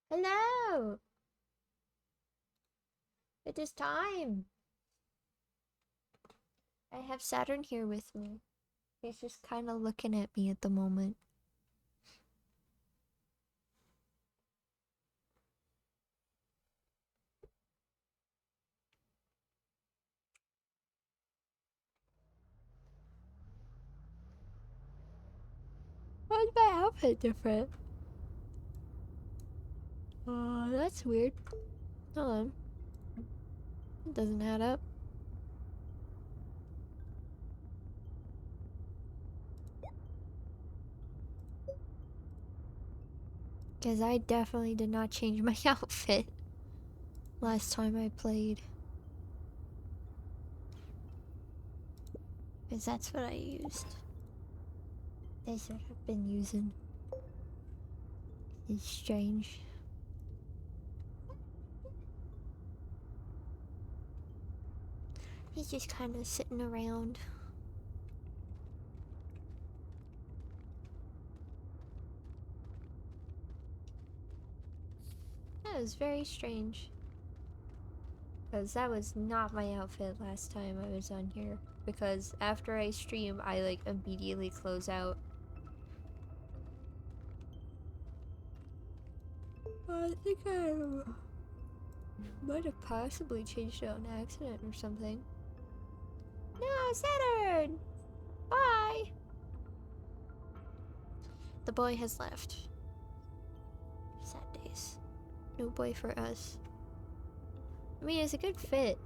Hello! It is time! I have Saturn here with me. He's just kind of looking at me at the moment. Why is my outfit different? Oh, that's weird. Hold on. It doesn't add up. Because I definitely did not change my outfit last time I played. Because that's what I used. That's what I've been using. It's strange. He's just kind of sitting around. That was very strange. Because that was not my outfit last time I was on here. Because after I stream, I like immediately close out. I think I might have possibly changed it on accident or something. No, Saturn! Bye! The boy has left. Sad days. No boy for us. I mean, it's a good fit.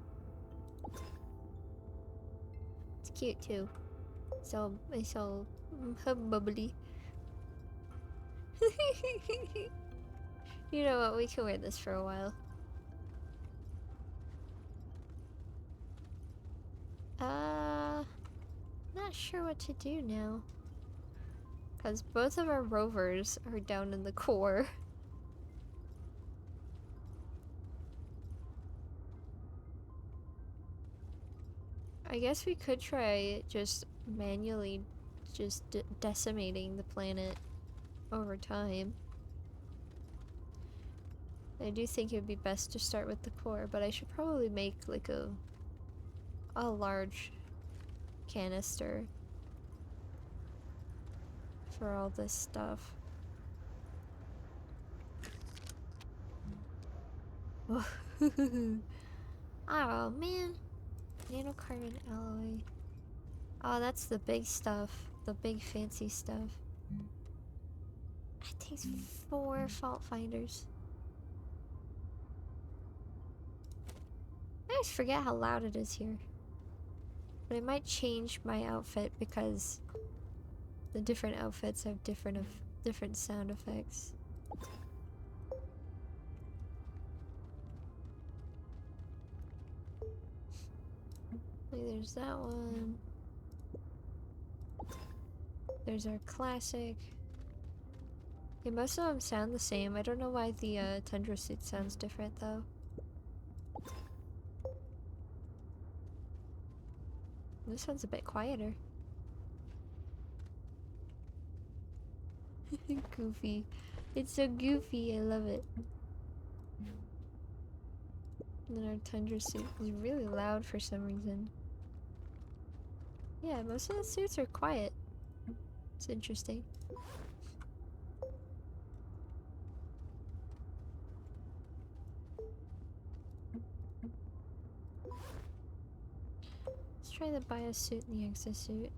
It's cute too. It's all bubbly. You know what? We can wear this for a while. Not sure what to do now. Because both of our rovers are down in the core. I guess we could try just manually just decimating the planet over time. I do think it would be best to start with the core, but I should probably make like a large canister for all this stuff. Oh man, nanocarbon alloy. Oh, that's the big stuff, the big fancy stuff. It takes 4 fault finders. I always forget how loud it is here. But I might change my outfit because the different outfits have different sound effects. Like there's that one. There's our classic. Yeah, most of them sound the same. I don't know why the tundra suit sounds different though. This one's a bit quieter. Goofy. It's so goofy, I love it. And then our tundra suit is really loud for some reason. Yeah, most of the suits are quiet. It's interesting. Let's try the biosuit and the exosuit.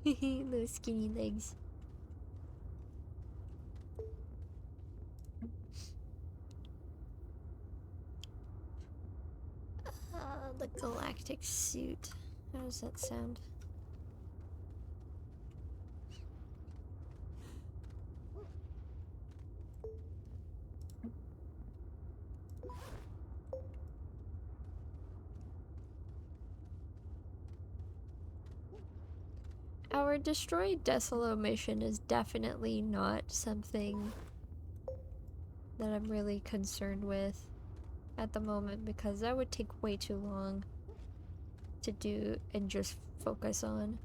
Little skinny legs. The galactic suit. How does that sound? Our Destroy Desolo mission is definitely not something that I'm really concerned with at the moment because that would take way too long. to do and just focus on.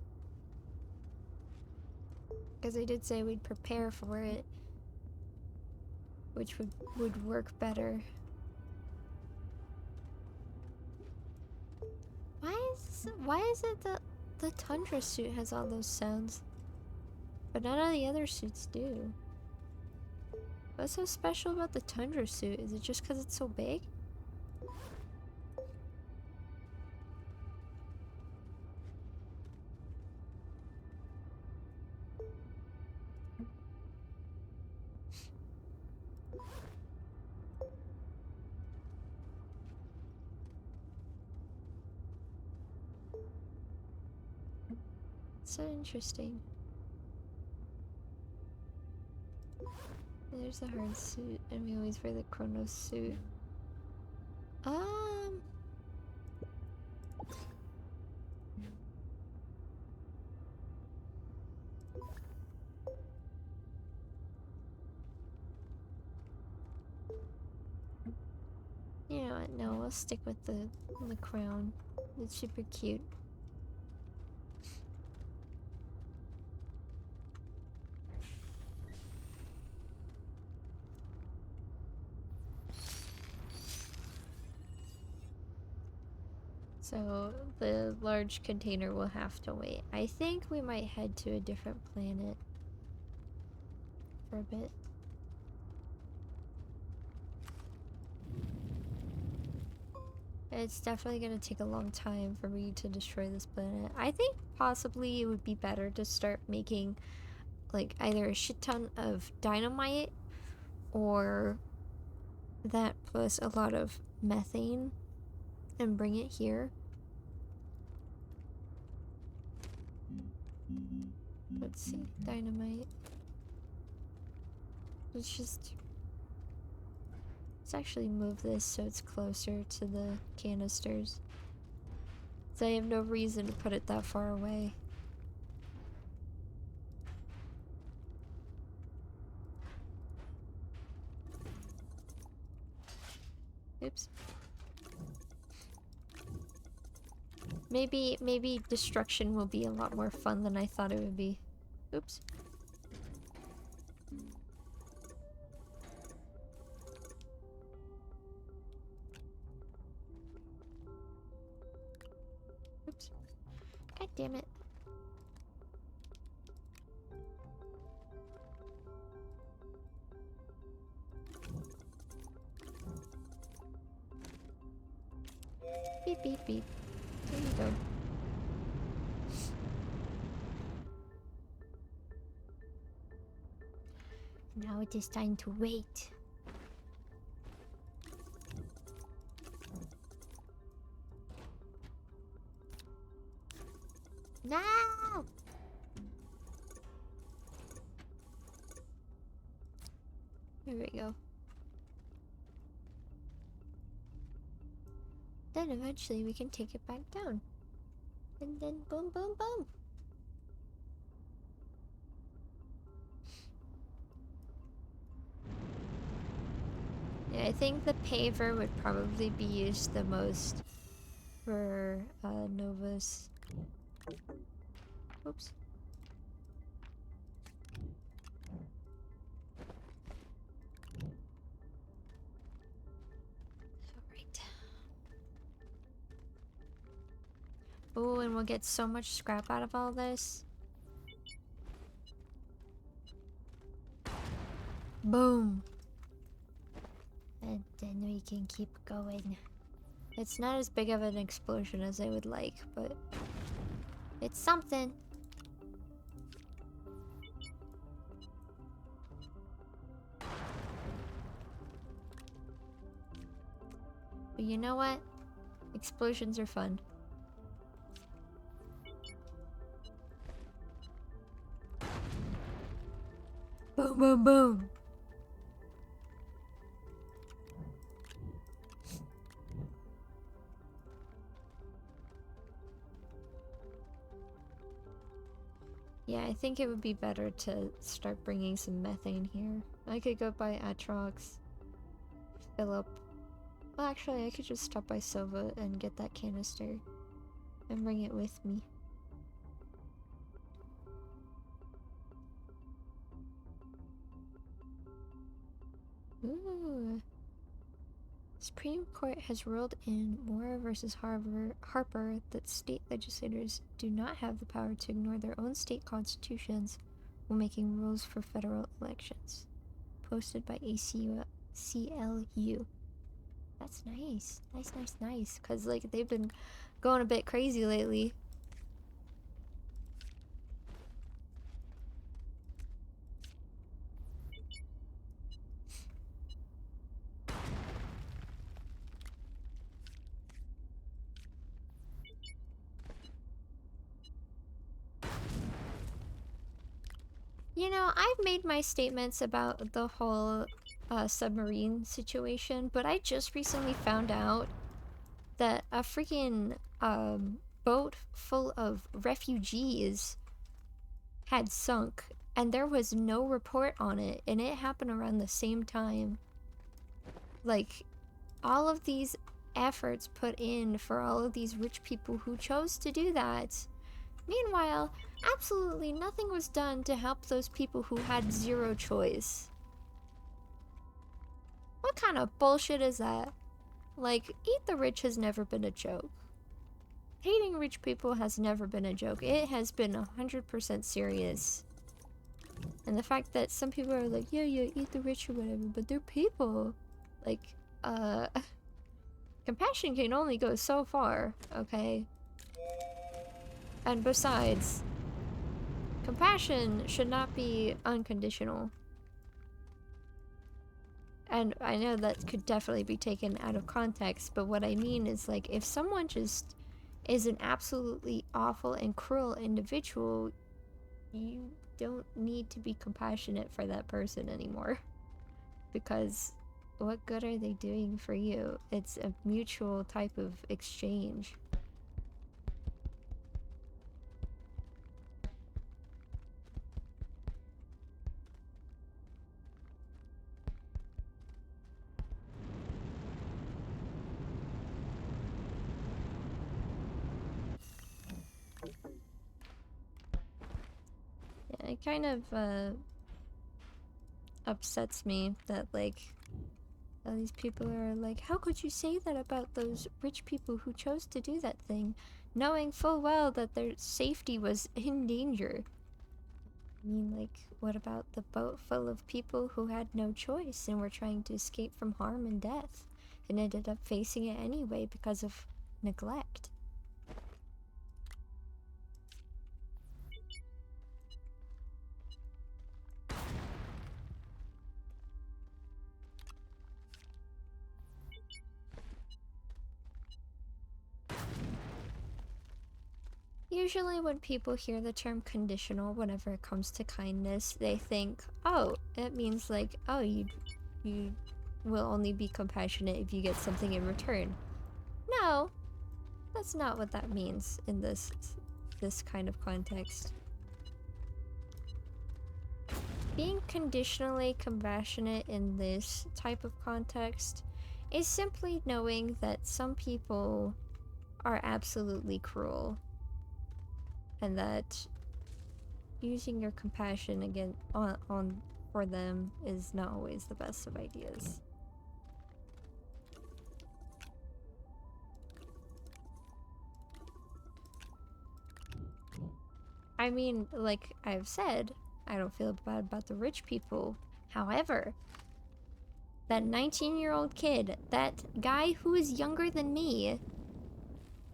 Because I did say we'd prepare for it, which would work better. Why is it that the Tundra suit has all those sounds, but none of the other suits do? What's so special about the Tundra suit? Is it just because it's so big? So interesting. There's the hard suit, and we always wear the Chronos suit. You know what? No, we'll stick with the crown. It's super cute. So the large container will have to wait. I think we might head to a different planet for a bit. It's definitely gonna take a long time for me to destroy this planet. I think possibly it would be better to start making like either a shit ton of dynamite or that plus a lot of methane and bring it here. Let's see, dynamite. Let's actually move this so it's closer to the canisters. So I have no reason to put it that far away. Oops. Maybe destruction will be a lot more fun than I thought it would be. Oops. Oops. God damn it. Beep beep beep. There you go. Now it is time to wait. No! There we go. Then eventually we can take it back down. And then boom, boom, boom. Yeah, I think the paver would probably be used the most for Novus. Oops. Alright. Oh, and we'll get so much scrap out of all this. Boom. And then we can keep going. It's not as big of an explosion as I would like, but it's something. But you know what? Explosions are fun. Boom, boom, boom. Yeah, I think it would be better to start bringing some methane here. I could go by Atrox, fill up. Well, actually, I could just stop by Sova and get that canister. and bring it with me. Ooh. Supreme Court has ruled in Moore versus Harper that state legislators do not have the power to ignore their own state constitutions when making rules for federal elections. Posted by ACLU. That's nice. Nice. Because, like, they've been going a bit crazy lately. You know, I've made my statements about the whole submarine situation, but I just recently found out that a freaking boat full of refugees had sunk, and there was no report on it, and it happened around the same time. Like, all of these efforts put in for all of these rich people who chose to do that. Meanwhile, absolutely nothing was done to help those people who had zero choice. What kind of bullshit is that? Like, eat the rich has never been a joke. Hating rich people has never been a joke. It has been 100% serious. And the fact that some people are like, yeah, eat the rich or whatever, but they're people. Like, compassion can only go so far, okay? And besides, compassion should not be unconditional. And I know that could definitely be taken out of context, but what I mean is, like, if someone just is an absolutely awful and cruel individual, you don't need to be compassionate for that person anymore. Because what good are they doing for you? It's a mutual type of exchange. Yeah, it kind of upsets me that, like, all these people are like, how could you say that about those rich people who chose to do that thing, knowing full well that their safety was in danger? I mean, like, what about the boat full of people who had no choice and were trying to escape from harm and death, and ended up facing it anyway because of neglect? Usually when people hear the term conditional whenever it comes to kindness, they think, oh, it means like, oh, you will only be compassionate if you get something in return. No, that's not what that means in this kind of context. Being conditionally compassionate in this type of context is simply knowing that some people are absolutely cruel, and that using your compassion again on for them is not always the best of ideas. I mean, like I've said, I don't feel bad about the rich people. However, that 19-year-old kid, that guy who is younger than me,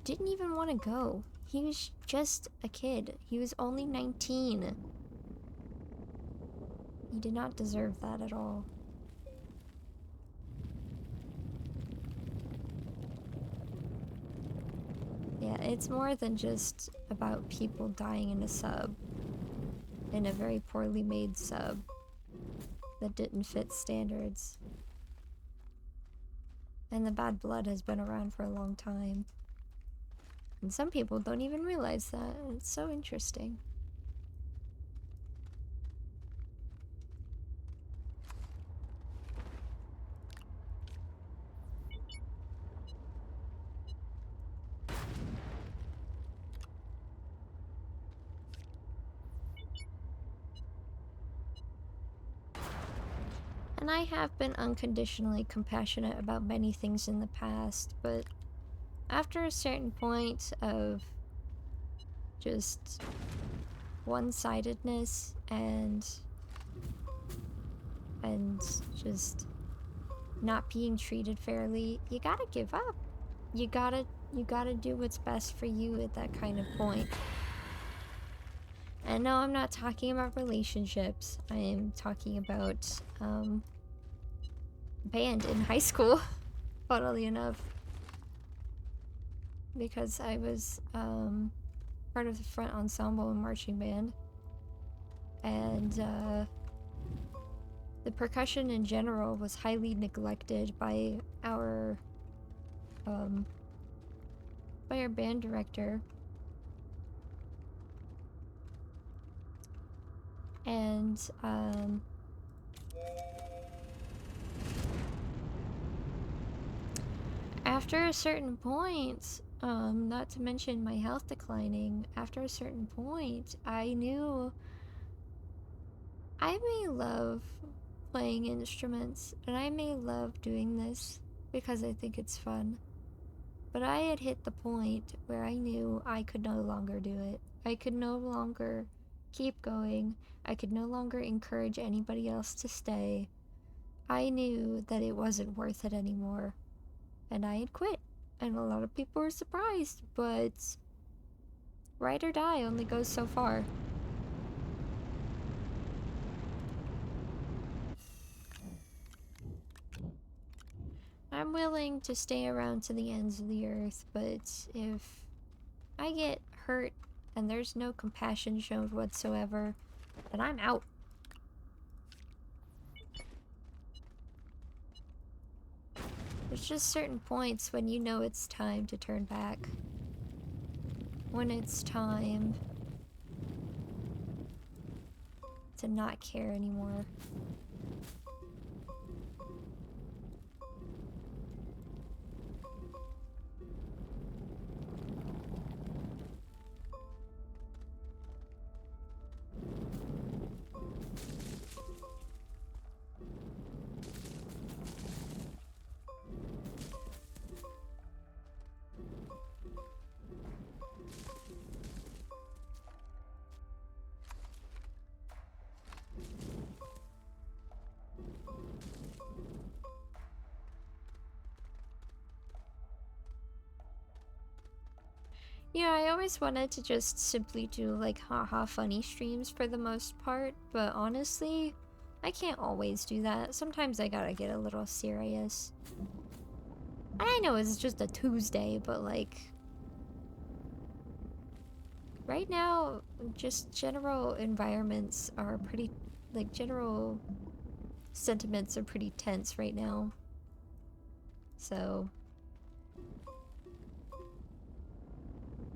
didn't even want to go. He was just a kid. He was only 19. He did not deserve that at all. Yeah, it's more than just about people dying in a sub. In a very poorly made sub that didn't fit standards. And the bad blood has been around for a long time. And some people don't even realize that. It's so interesting. And I have been unconditionally compassionate about many things in the past, but after a certain point of just one-sidedness and just not being treated fairly, you gotta give up. You gotta do what's best for you at that kind of point. And no, I'm not talking about relationships. I am talking about band in high school, funnily enough. Because I was part of the front ensemble and marching band. And the percussion in general was highly neglected by our band director. And after a certain point, not to mention my health declining, after a certain point, I knew I may love playing instruments, and I may love doing this because I think it's fun. But I had hit the point where I knew I could no longer do it. I could no longer keep going. I could no longer encourage anybody else to stay. I knew that it wasn't worth it anymore. And I had quit. And a lot of people were surprised, but ride or die only goes so far. I'm willing to stay around to the ends of the earth, but if I get hurt and there's no compassion shown whatsoever, then I'm out. There's just certain points when you know it's time to turn back. When it's time to not care anymore. Yeah, I always wanted to just simply do like haha funny streams for the most part, but honestly, I can't always do that. Sometimes I gotta get a little serious. I know it's just a Tuesday, but like right now, just general environments are pretty, like general sentiments are pretty tense right now. So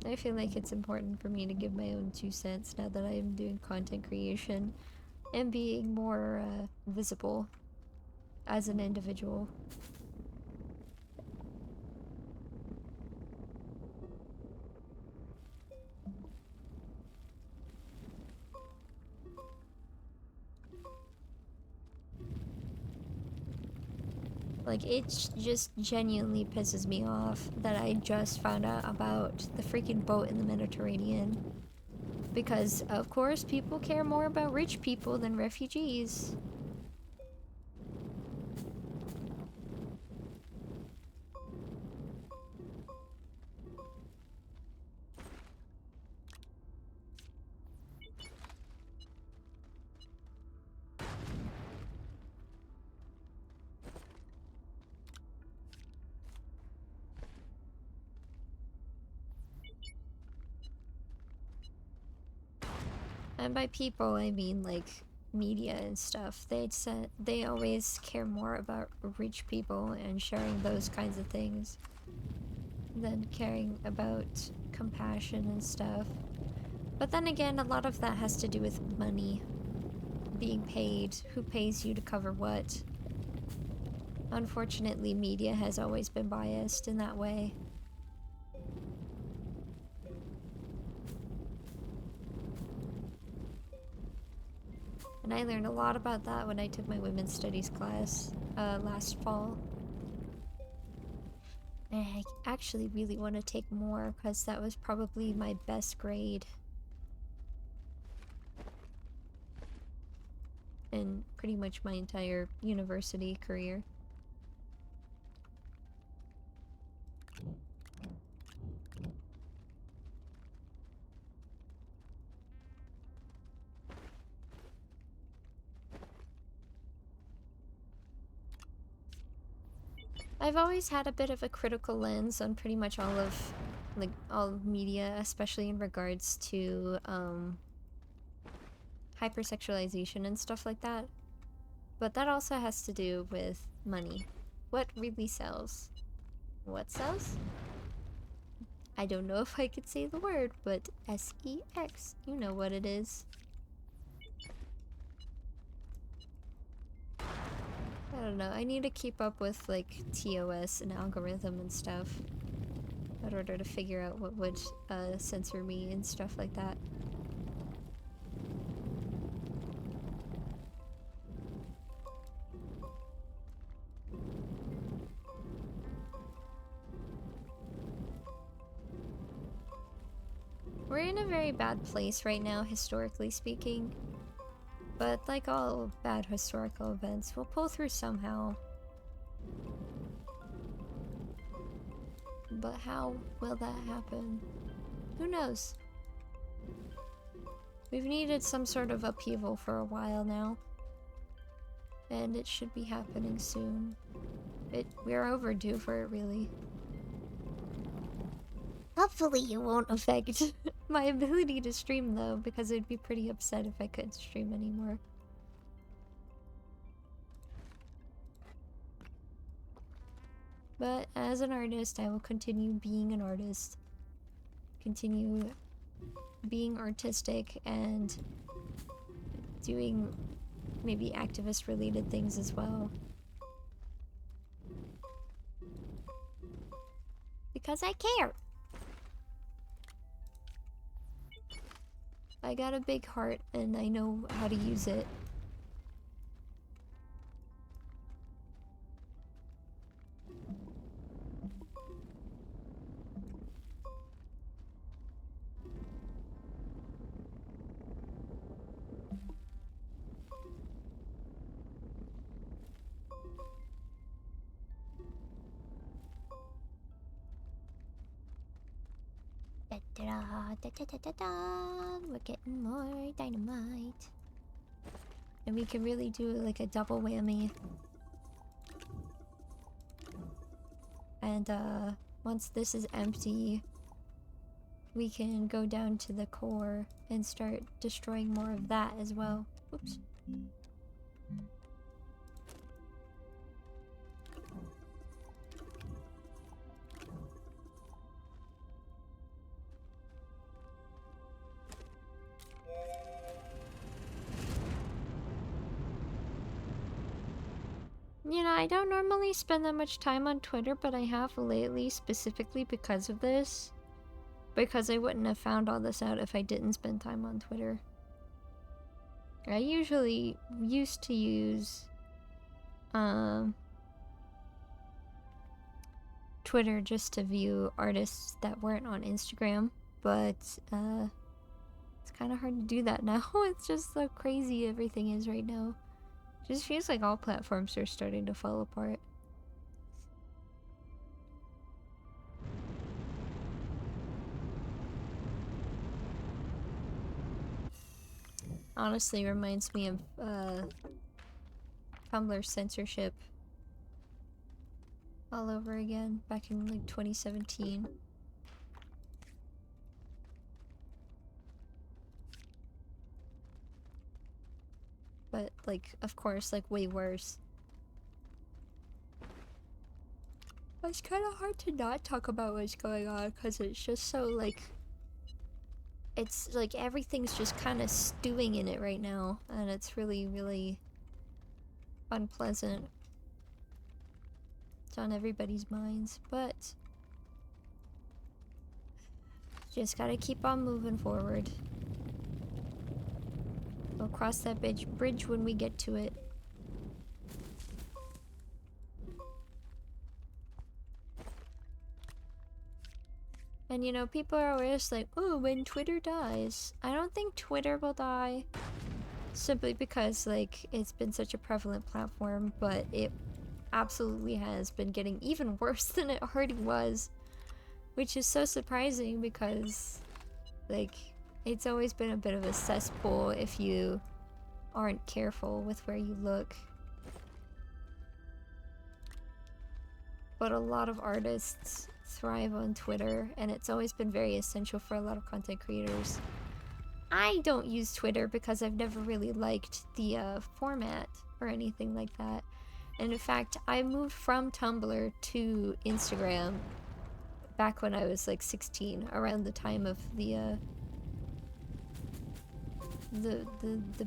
I feel like it's important for me to give my own 2 cents now that I'm doing content creation and being more visible as an individual. Like, it just genuinely pisses me off that I just found out about the freaking boat in the Mediterranean. Because, of course, people care more about rich people than refugees. And by people, I mean, like, media and stuff. They always care more about rich people and sharing those kinds of things than caring about compassion and stuff. But then again, a lot of that has to do with money. Being paid. Who pays you to cover what? Unfortunately, media has always been biased in that way. And I learned a lot about that when I took my women's studies class last fall. And I actually really want to take more because that was probably my best grade in pretty much my entire university career. I've always had a bit of a critical lens on pretty much all of, like, all media, especially in regards to, hypersexualization and stuff like that. But that also has to do with money. What really sells? What sells? I don't know if I could say the word, but SEX. You know what it is. I don't know. I need to keep up with, like, TOS and algorithm and stuff in order to figure out what would censor me and stuff like that. We're in a very bad place right now, historically speaking. But like all bad historical events, we'll pull through somehow. But how will that happen? Who knows? We've needed some sort of upheaval for a while now. And it should be happening soon. We're overdue for it, really. Hopefully it won't affect my ability to stream, though, because I'd be pretty upset if I couldn't stream anymore. But as an artist, I will continue being an artist. Continue being artistic and doing maybe activist-related things as well. Because I care! I got a big heart and I know how to use it. We're getting more dynamite. And we can really do like a double whammy. And once this is empty, we can go down to the core and start destroying more of that as well. Oops. You know, I don't normally spend that much time on Twitter, but I have lately, specifically because of this. Because I wouldn't have found all this out if I didn't spend time on Twitter. I usually used to use Twitter just to view artists that weren't on Instagram, but it's kind of hard to do that now. It's just so crazy everything is right now. Just feels like all platforms are starting to fall apart. Honestly, reminds me of Tumblr censorship all over again back in like 2017. But like, of course, like way worse. It's kind of hard to not talk about what's going on because it's just so like, it's like everything's just kind of stewing in it right now, and it's really, really unpleasant. It's on everybody's minds, but just gotta keep on moving forward. cross that bridge when we get to it. And you know, people are always like, oh, when Twitter dies. I don't think Twitter will die. Simply because, like, it's been such a prevalent platform, but it absolutely has been getting even worse than it already was. Which is so surprising because, like, it's always been a bit of a cesspool if you aren't careful with where you look. But a lot of artists thrive on Twitter, and it's always been very essential for a lot of content creators. I don't use Twitter because I've never really liked the format or anything like that. And in fact, I moved from Tumblr to Instagram back when I was like 16, around the time of the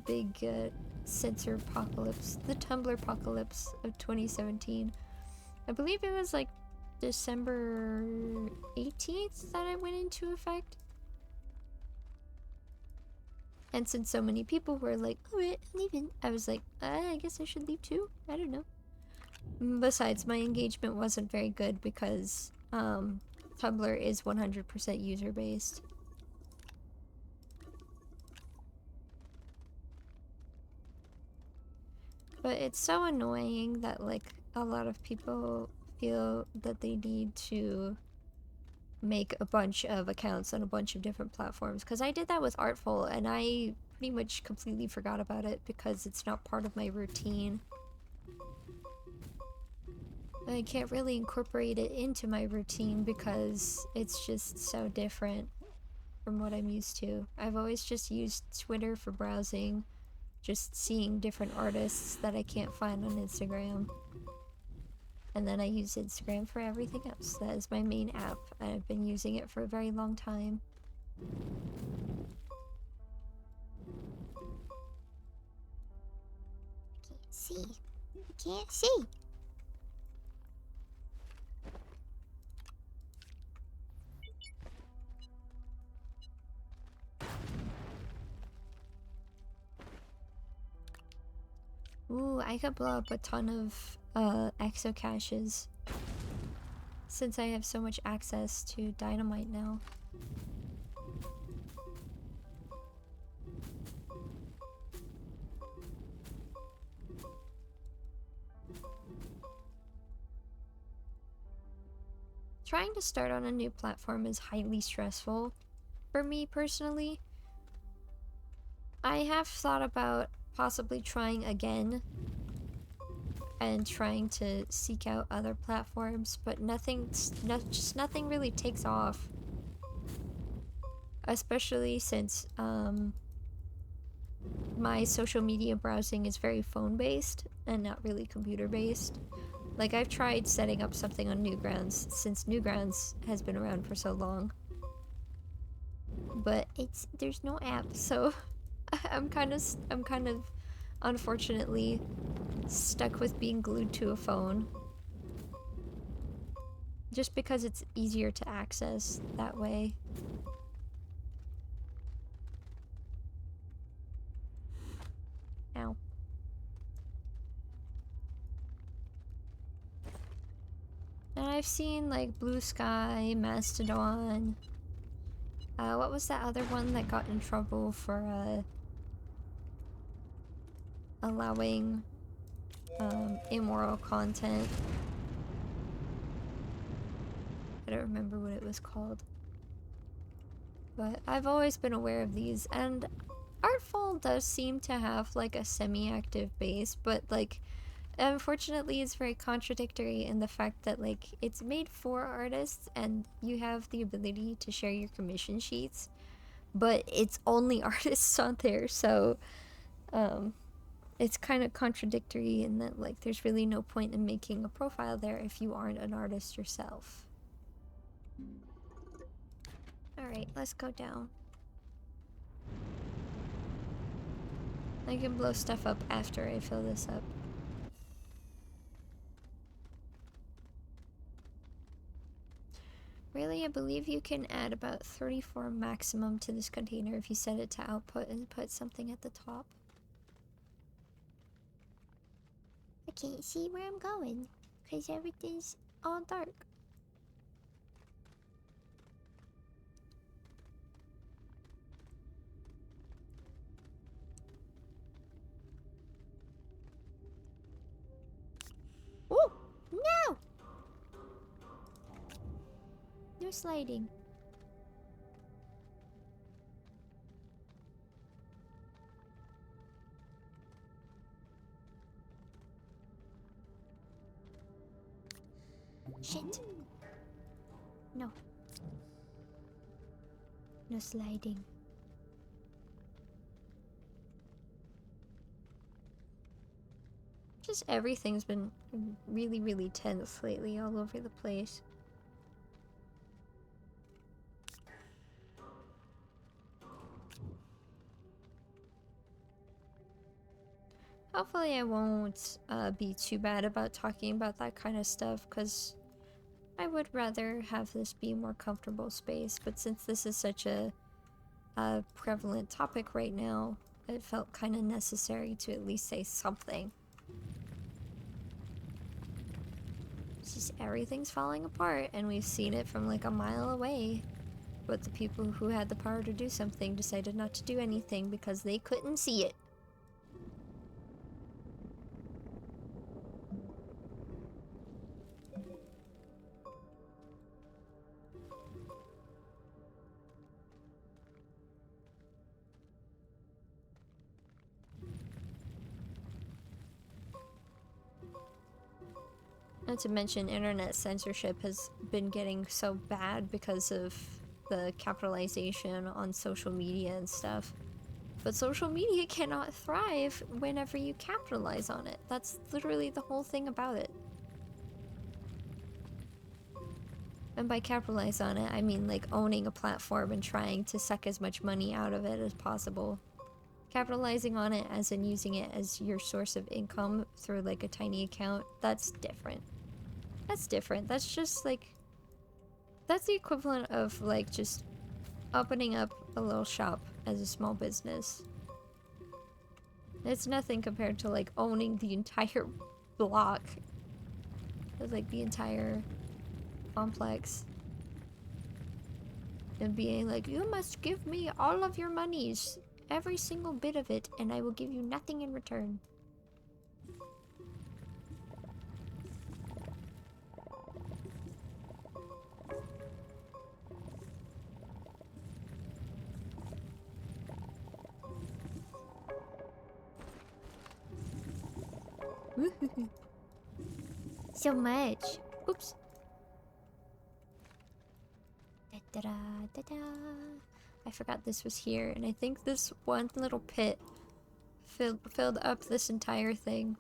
big censor apocalypse, the Tumblr apocalypse of 2017. I believe it was like December 18th that it went into effect. And since so many people were like, alright, I'm leaving, I was like, I guess I should leave too. I don't know. Besides, my engagement wasn't very good because Tumblr is 100% user-based. But it's so annoying that, like, a lot of people feel that they need to make a bunch of accounts on a bunch of different platforms. Because I did that with Artful, and I pretty much completely forgot about it because it's not part of my routine. I can't really incorporate it into my routine because it's just so different from what I'm used to. I've always just used Twitter for browsing, just seeing different artists that I can't find on Instagram. And then I use Instagram for everything else. That is my main app. I've been using it for a very long time. Can't see. Can't see. Ooh, I could blow up a ton of exocaches since I have so much access to dynamite now. Trying to start on a new platform is highly stressful for me personally. I have thought about possibly trying again and trying to seek out other platforms, but just nothing really takes off. Especially since my social media browsing is very phone-based and not really computer-based. Like, I've tried setting up something on Newgrounds since Newgrounds has been around for so long. But there's no app, so I'm kind of unfortunately stuck with being glued to a phone. Just because it's easier to access that way. Ow. And I've seen like Blue Sky, Mastodon. What was that other one that got in trouble for allowing immoral content? I don't remember what it was called. But I've always been aware of these, and Artful does seem to have like a semi-active base, but like unfortunately it's very contradictory in the fact that like it's made for artists and you have the ability to share your commission sheets, but it's only artists on there, so it's kind of contradictory in that like there's really no point in making a profile there if you aren't an artist yourself. Alright, let's go down. I can blow stuff up after I fill this up. Really, I believe you can add about 34 maximum to this container if you set it to output and put something at the top. can't see where I'm going because everything's all dark. Oh no! No sliding. Shit. No. No sliding. Just everything's been really, really tense lately all over the place. Hopefully I won't be too bad about talking about that kind of stuff, because I would rather have this be a more comfortable space, but since this is such a prevalent topic right now, it felt kind of necessary to at least say something. It's just everything's falling apart, and we've seen it from like a mile away. But the people who had the power to do something decided not to do anything because they couldn't see it. Not to mention, internet censorship has been getting so bad because of the capitalization on social media and stuff. But social media cannot thrive whenever you capitalize on it. That's literally the whole thing about it. And by capitalize on it, I mean like owning a platform and trying to suck as much money out of it as possible. Capitalizing on it as in using it as your source of income through like a tiny account, that's different. That's different. That's just like... That's the equivalent of like just opening up a little shop as a small business. It's nothing compared to like owning the entire block. It's like the entire complex. And being like, you must give me all of your monies. Every single bit of it, and I will give you nothing in return. So much. Oops. Da -da -da -da. I forgot this was here, and I think this one little pit filled up this entire thing.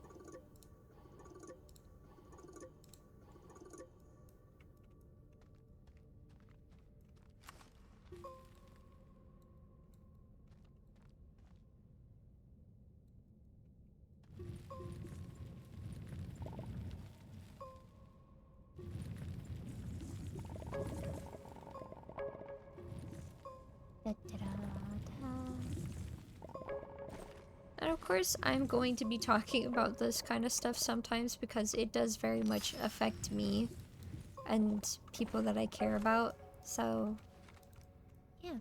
And of course, I'm going to be talking about this kind of stuff sometimes because it does very much affect me and people that I care about. So, yeah.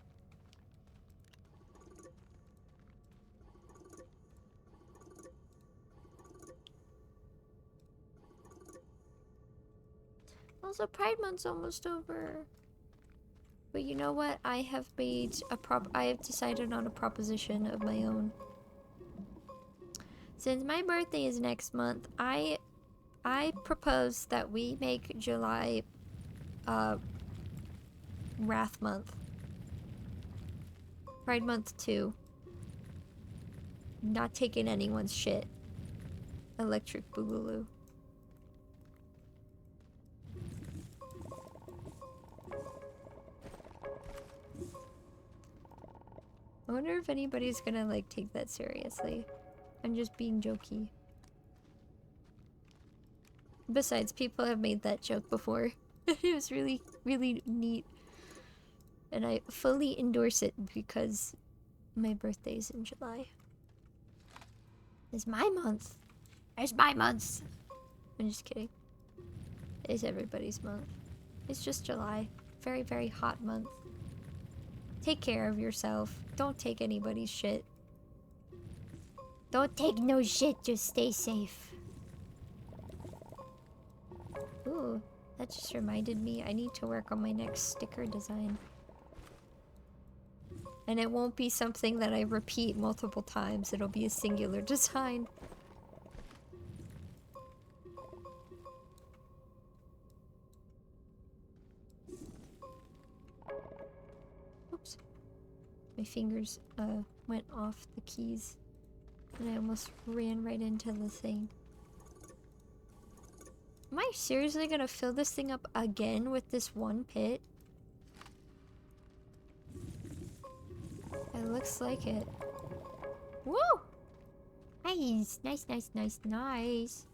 Also, Pride Month's almost over. But you know what? I have decided on a proposition of my own. Since my birthday is next month, I propose that we make July Wrath Month. Pride Month 2. Not taking anyone's shit. Electric Boogaloo. I wonder if anybody's gonna like take that seriously. I'm just being jokey. Besides, people have made that joke before. It was really, really neat. And I fully endorse it because my birthday's in July. It's my month. It's my month. I'm just kidding. It's everybody's month. It's just July. Very, very hot month. Take care of yourself. Don't take anybody's shit. Don't take no shit, just stay safe. Ooh, that just reminded me I need to work on my next sticker design. And it won't be something that I repeat multiple times. It'll be a singular design. Oops. My fingers went off the keys. And I almost ran right into the thing. Am I seriously gonna fill this thing up again with this one pit? It looks like it. Woo! Nice, nice, nice, nice, nice.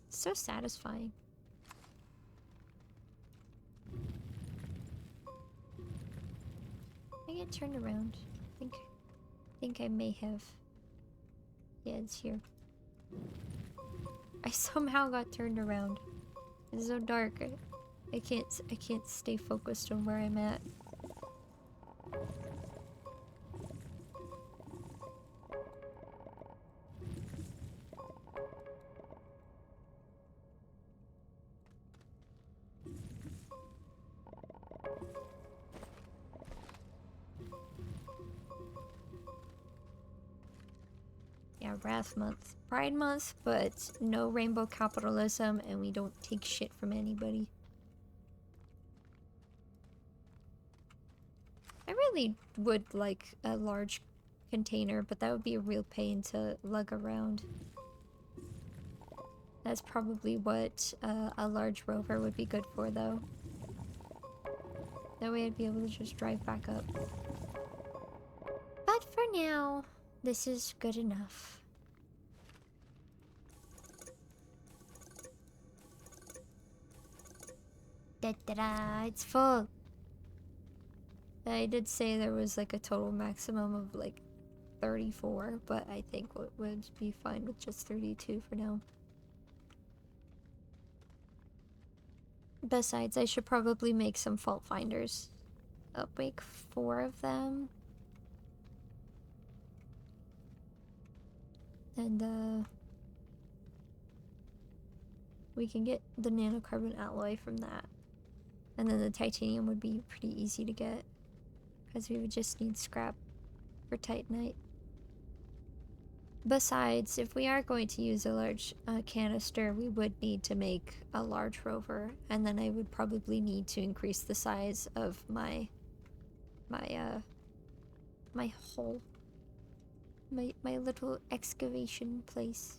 So satisfying. I get turned around. I think I may have. Yeah, it's here. I somehow got turned around. It's so dark. I can't stay focused on where I'm at. Yeah, Wrath Month. Pride Month, but no rainbow capitalism, and we don't take shit from anybody. I really would like a large container, but that would be a real pain to lug around. That's probably what a large rover would be good for, though. That way I'd be able to just drive back up. But for now, this is good enough. Da-da-da, it's full. I did say there was like a total maximum of like 34, but I think it would be fine with just 32 for now. Besides, I should probably make some fault finders. I'll make 4 of them. And we can get the nanocarbon alloy from that. And then the titanium would be pretty easy to get, because we would just need scrap for titanite. Besides, if we are going to use a large canister, we would need to make a large rover, and then I would probably need to increase the size of my hole. My little excavation place.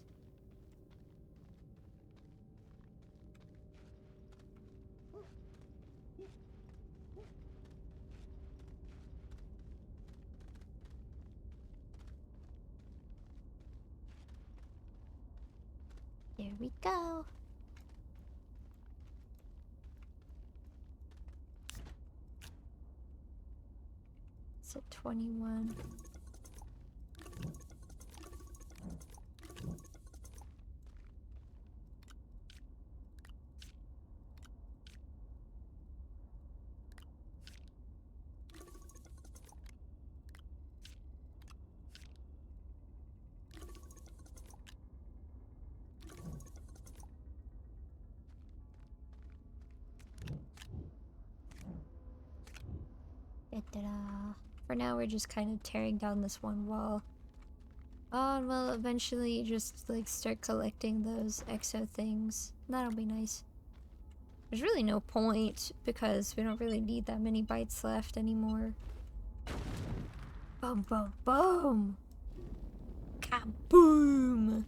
There we go. It's at 21. Da-da-da. For now, we're just kind of tearing down this one wall. Oh, and we'll eventually just like start collecting those exo things. That'll be nice. There's really no point because we don't really need that many bytes left anymore. Boom, boom, boom! Kaboom!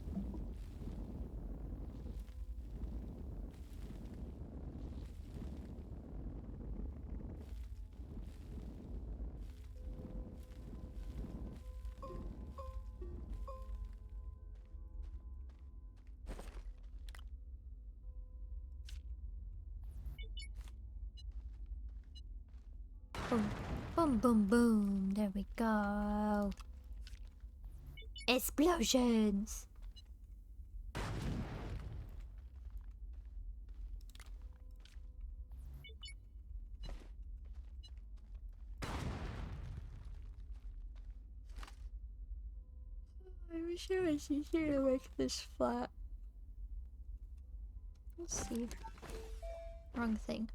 Boom, boom, boom, boom. There we go. Explosions! I wish it was easier to make this flat. Let's see. Wrong thing.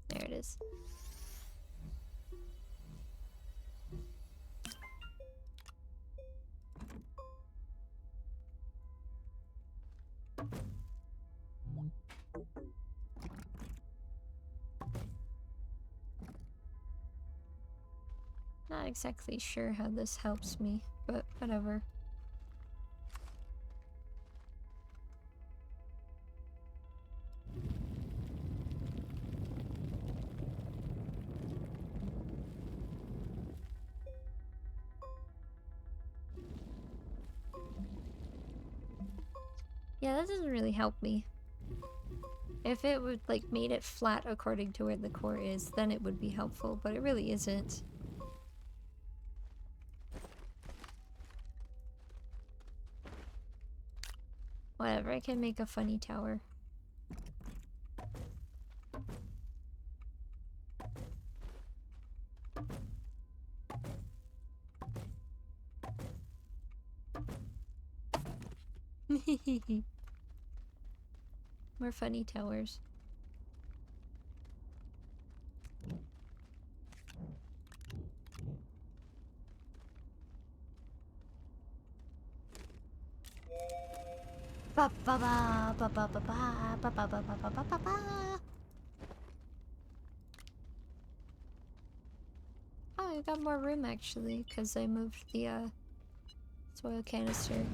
There it is. Not exactly sure how this helps me, but whatever. Yeah, that doesn't really help me. If it would, like, made it flat according to where the core is, then it would be helpful, but it really isn't. Whatever, I can make a funny tower. More funny towers. Ba ba ba ba ba ba ba ba ba ba ba ba ba ba. Oh, I got more room actually, because I moved the soil canister.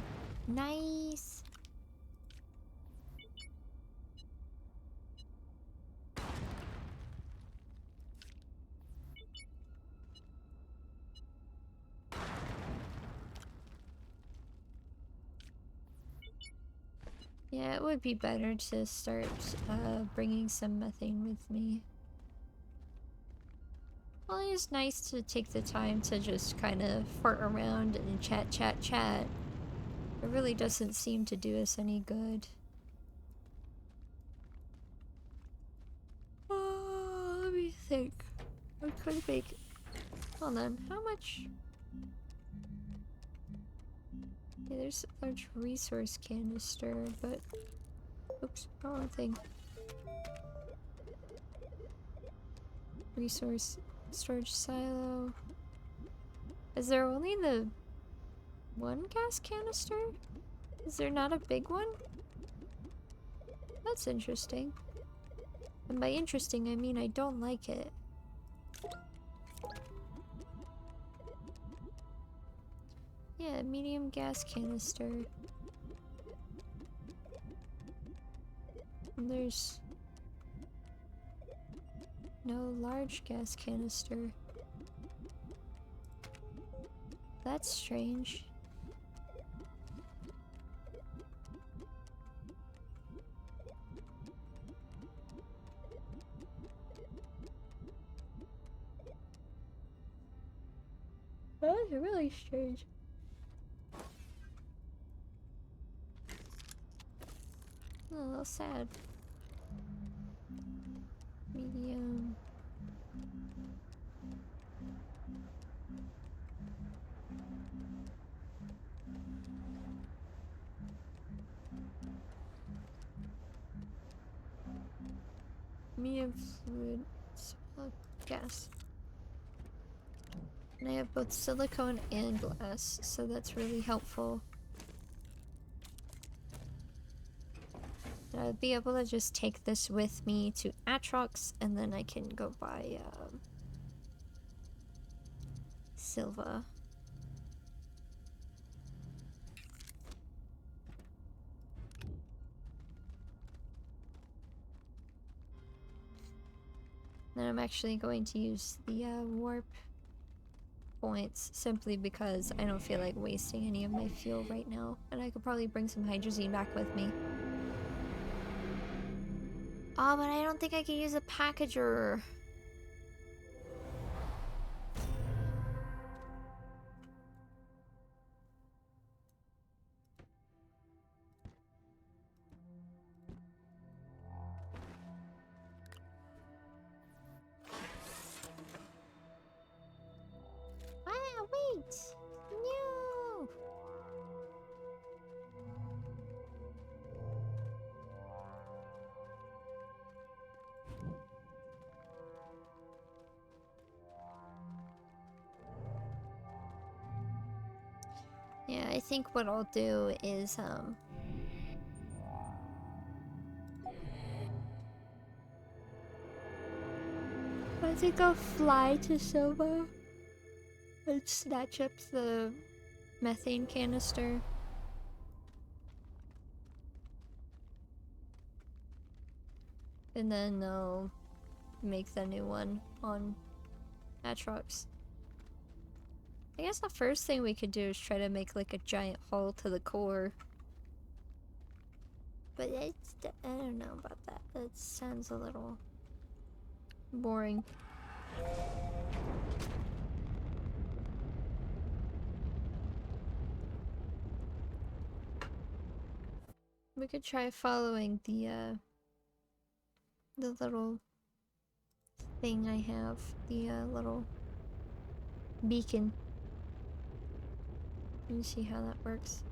Nice. Yeah, it would be better to start bringing some methane with me. Well, it's nice to take the time to just kind of fart around and chat, chat, chat. It really doesn't seem to do us any good. Oh, let me think. I could make... Hold on, how much... Yeah, there's a large resource canister, but... Oops, wrong thing. Resource storage silo. Is there only the one gas canister? Is there not a big one? That's interesting. And by interesting, I mean I don't like it. Yeah, medium gas canister. And there's no large gas canister. That's strange. That is really strange. A little sad. Medium. Medium fluid gas. And I have both silicone and glass, so that's really helpful. And I'll be able to just take this with me to Atrox, and then I can go buy Silva. Then I'm actually going to use the warp points simply because I don't feel like wasting any of my fuel right now, and I could probably bring some hydrazine back with me. Oh, but I don't think I can use a packager. Ah, wait! No! Yeah, I think what I'll do is, I think I'll fly to Soma and snatch up the methane canister. And then I'll make the new one on Atrox. I guess the first thing we could do is try to make like a giant hole to the core. But it's, I don't know about that. That sounds a little boring. We could try following the little thing I have. The little beacon. And see how that works.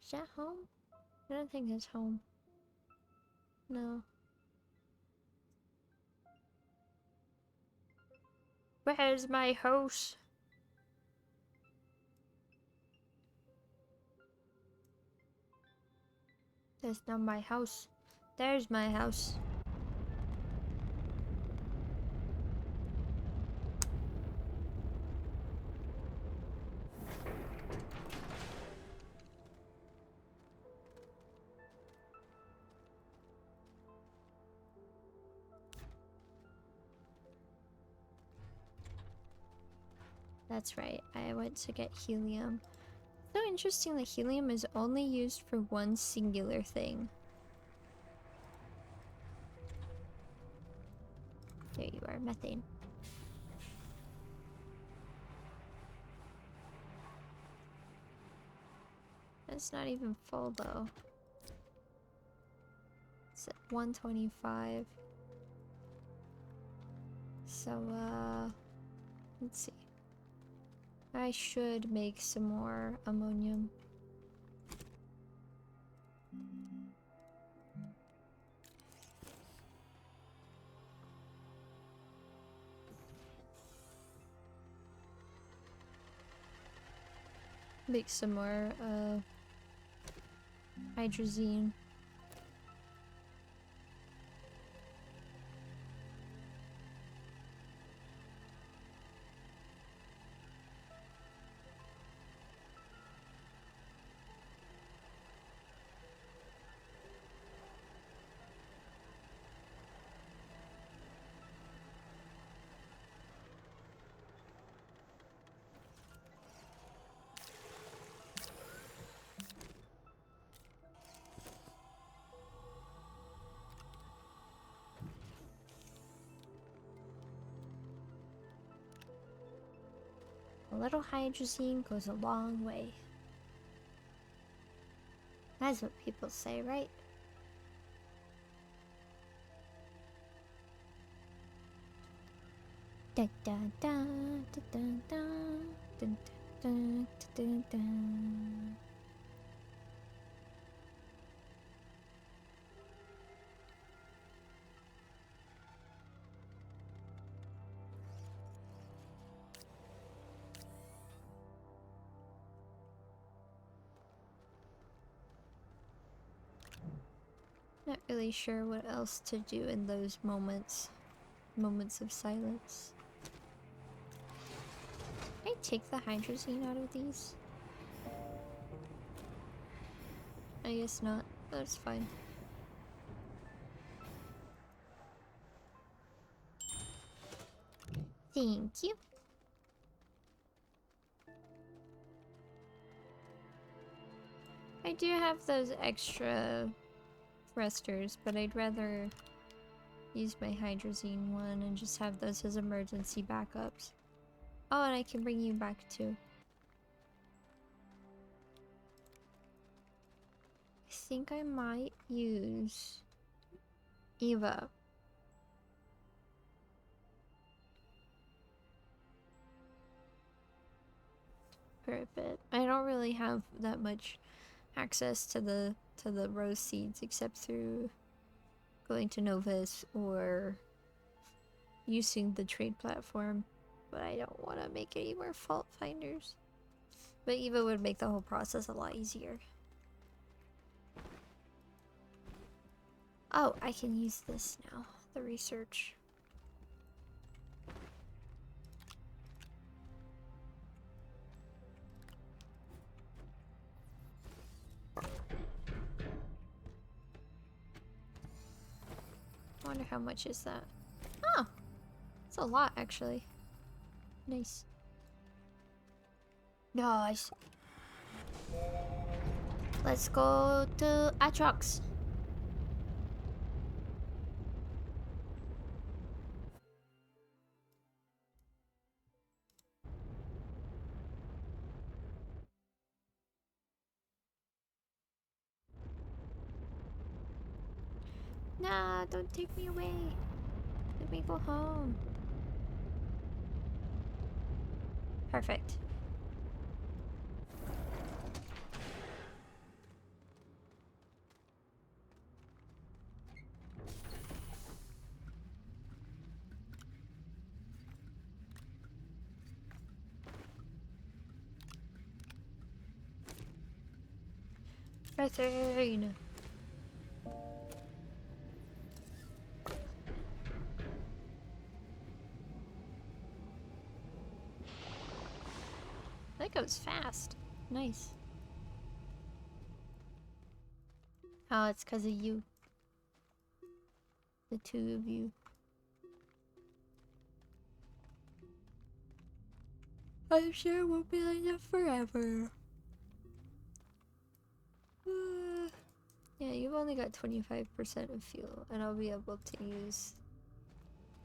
Is that home? I don't think it's home. No. Where's my house? That's not my house. There's my house. That's right, I went to get helium. So interesting that helium is only used for one singular thing. There you are, methane. It's not even full though. It's at 125. So, let's see. I should make some more ammonium. Make some more, hydrazine. A little hydrazine goes a long way. That's what people say, right? Da da da da da da da da da da. Not really sure what else to do in those moments. Moments of silence. Can I take the hydrazine out of these? I guess not. That's fine. Thank you. I do have those extra thrusters, but I'd rather use my hydrazine one and just have those as emergency backups. Oh, and I can bring you back too. I think I might use Eva. For a bit. I don't really have that much access to the rose seeds except through going to Novus or using the trade platform. But I don't want to make any more fault finders. But Eva would make the whole process a lot easier. Oh, I can use this now. The research. I wonder how much is that? Oh! It's a lot, actually. Nice. Nice. Let's go to Atrox. Nah, don't take me away. Let me go home. Perfect. Methane. That goes fast. Nice. Oh, it's because of you. The two of you. I'm sure it won't be like that forever. Yeah, you've only got 25% of fuel, and I'll be able to use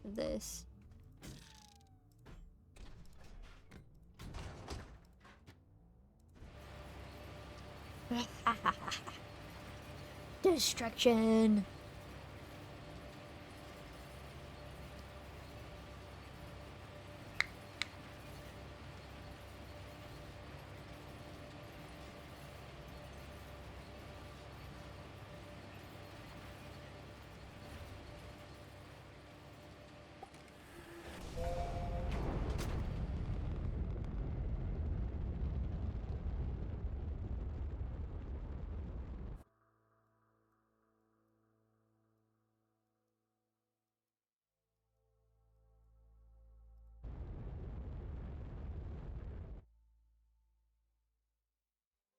this. Destruction!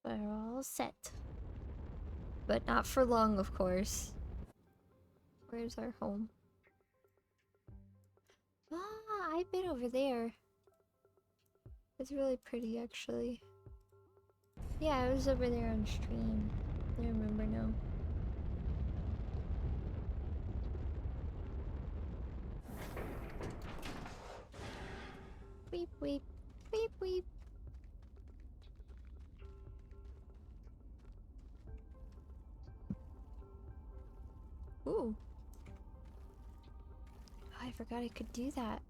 We're all set. But not for long, of course. Where's our home? Ah, I've been over there. It's really pretty, actually. Yeah, I was over there on stream. I remember now. Weep, weep, weep, weep. Ooh. Oh, I forgot I could do that.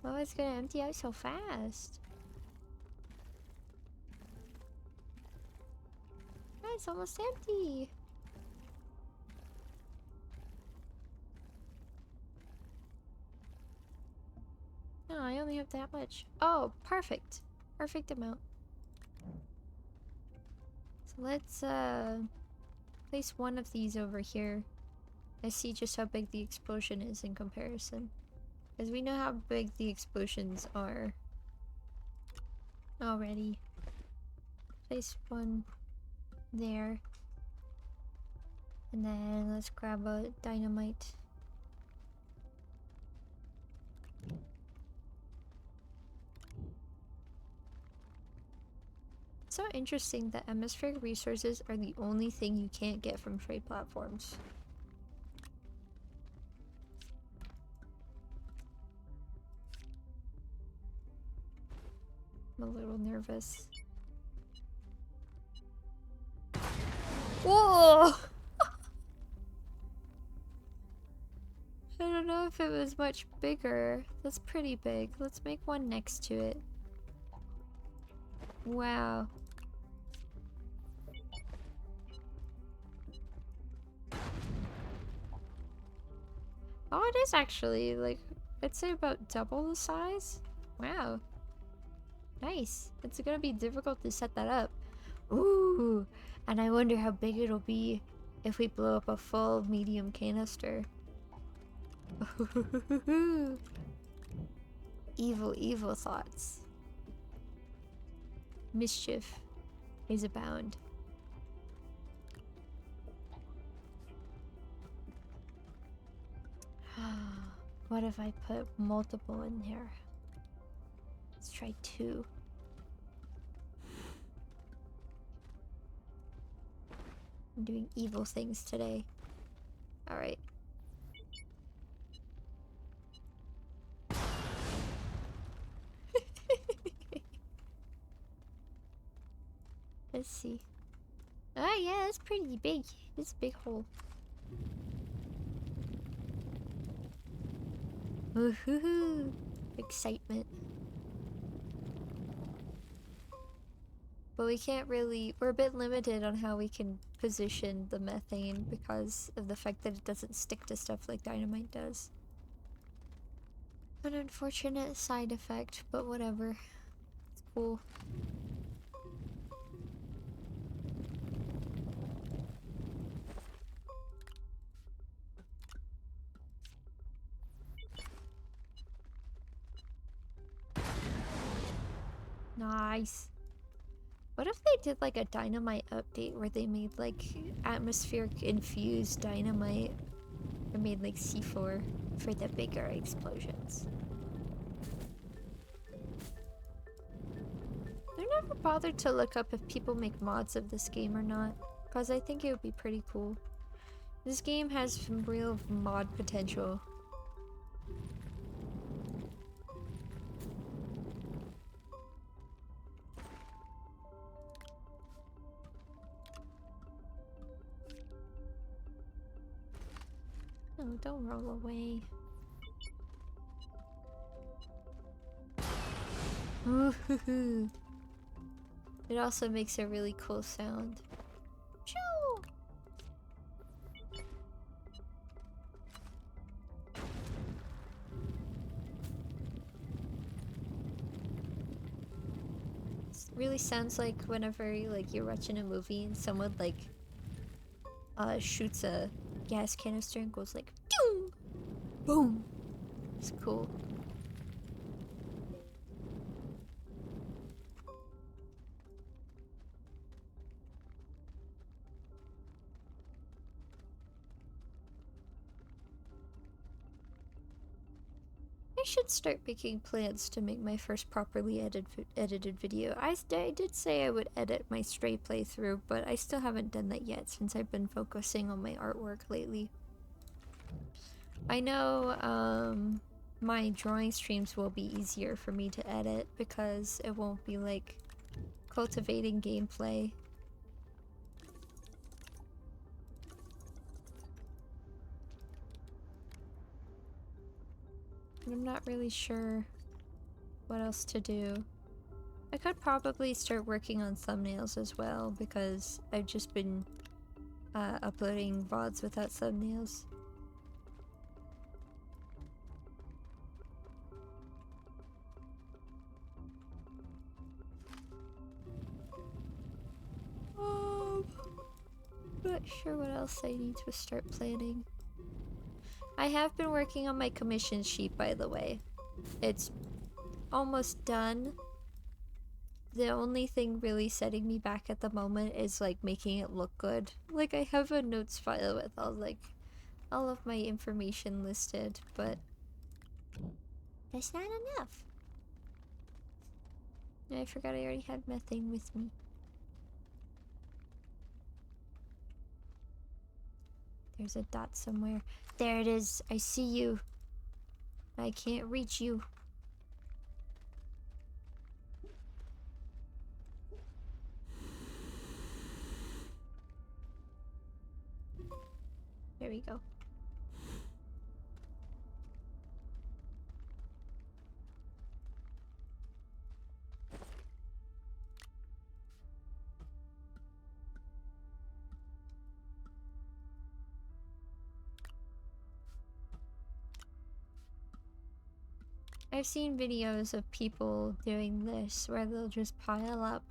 Oh, it's gonna empty out so fast. Oh, it's almost empty. No, I only have that much. Oh, perfect. Perfect amount. So let's place one of these over here. I see just how big the explosion is in comparison. Because we know how big the explosions are already. Place one there. And then let's grab a dynamite. So interesting that atmospheric resources are the only thing you can't get from trade platforms. I'm a little nervous. Whoa! I don't know if it was much bigger. That's pretty big. Let's make one next to it. Wow. Oh, it is actually, like, I'd say about double the size. Wow. Nice. It's gonna be difficult to set that up. Ooh, and I wonder how big it'll be if we blow up a full medium canister. Evil, evil thoughts. Mischief is abound. What if I put multiple in there? Let's try 2. I'm doing evil things today. Alright. Let's see. Ah, yeah, that's pretty big. It's a big hole. Woohoo! Excitement. But we can't really... We're a bit limited on how we can position the methane because of the fact that it doesn't stick to stuff like dynamite does. An unfortunate side effect, but whatever. It's cool. Nice. What if they did like a dynamite update where they made like atmospheric infused dynamite or made like C4 for the bigger explosions? I never bothered to look up if people make mods of this game or not, because I think it would be pretty cool. This game has some real mod potential. No, don't roll away. Ooh-hoo-hoo. It also makes a really cool sound. Choo! It really sounds like whenever like you're watching a movie and someone like shoots a gas canister and goes like boom, boom. It's cool. I should start making plans to make my first properly edited video. I did say I would edit my Stray playthrough, but I still haven't done that yet since I've been focusing on my artwork lately. I know my drawing streams will be easier for me to edit because it won't be like cultivating gameplay. I'm not really sure what else to do. I could probably start working on thumbnails as well because I've just been uploading VODs without thumbnails. Not sure what else I need to start planning. I have been working on my commission sheet, by the way. It's almost done. The only thing really setting me back at the moment is like making it look good. Like I have a notes file with all of my information listed, but that's not enough. I forgot I already had methane with me. There's a dot somewhere. There it is. I see you. I can't reach you. There we go. I've seen videos of people doing this where they'll just pile up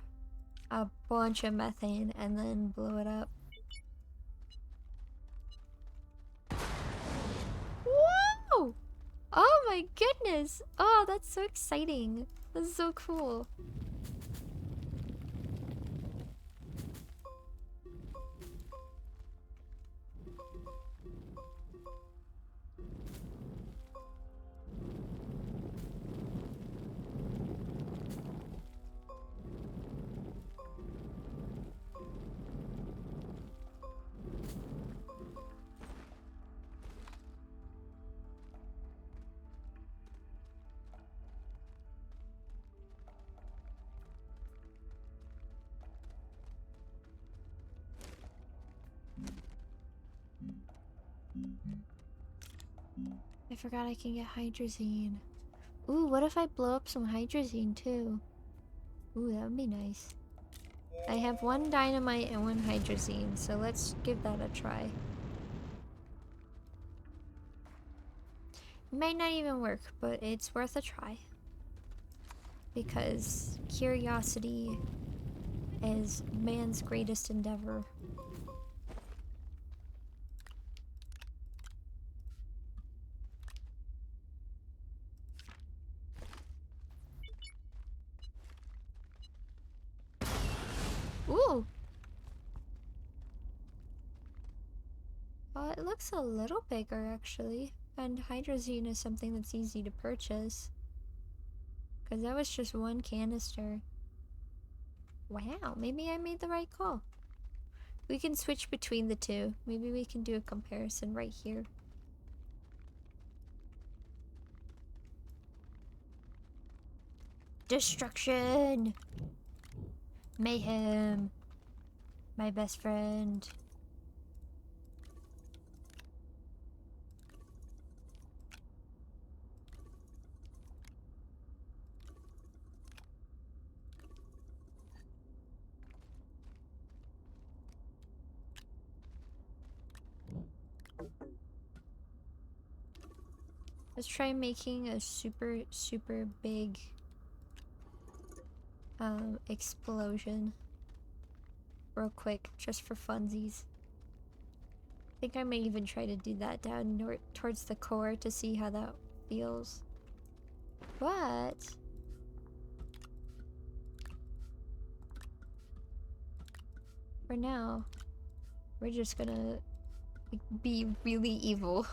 a bunch of methane and then blow it up. Whoa! Oh my goodness! Oh, that's so exciting. That's so cool. I forgot I can get hydrazine. Ooh, what if I blow up some hydrazine too? Ooh, that would be nice. I have 1 dynamite and 1 hydrazine, so let's give that a try. It might not even work, but it's worth a try. Because curiosity is man's greatest endeavor. Ooh! It looks a little bigger actually. And hydrazine is something that's easy to purchase. Because that was just 1 canister. Wow, maybe I made the right call. We can switch between the two. Maybe we can do a comparison right here. Destruction! Mayhem! My best friend. Let's try making a super big explosion real quick, just for funsies. I think I may even try to do that down towards the core to see how that feels. But for now, we're just gonna be really evil.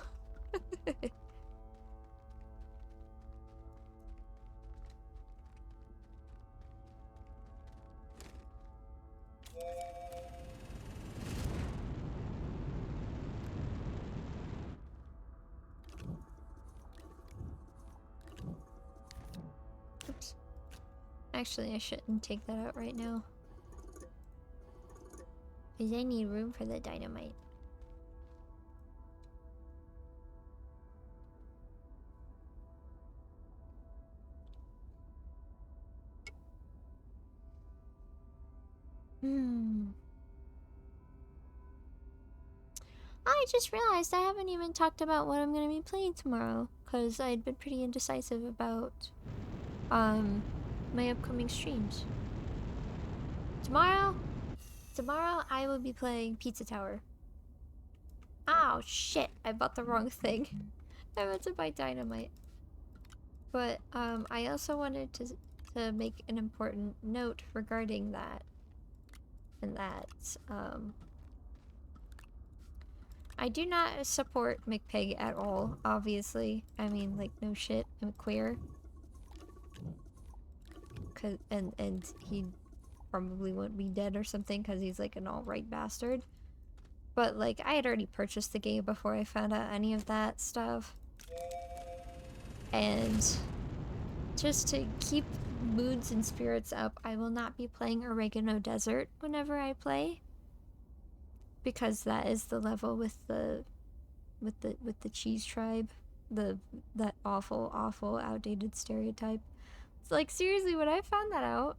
Oops. Actually, I shouldn't take that out right now. Because I need room for the dynamite. I just realized I haven't even talked about what I'm gonna be playing tomorrow. Because I'd been pretty indecisive about my upcoming streams. Tomorrow I will be playing Pizza Tower. Oh shit, I bought the wrong thing. I meant to buy dynamite. But I also wanted to make an important note regarding that. And that's I do not support McPig at all, obviously. I mean, like, no shit, I'm queer. And he probably won't be dead or something because he's like an alt-right bastard. But like, I had already purchased the game before I found out any of that stuff. And just to keep moods and spirits up, I will not be playing Oregano Desert whenever I play. Because that is the level with the cheese tribe. That awful outdated stereotype. It's like, seriously, when I found that out,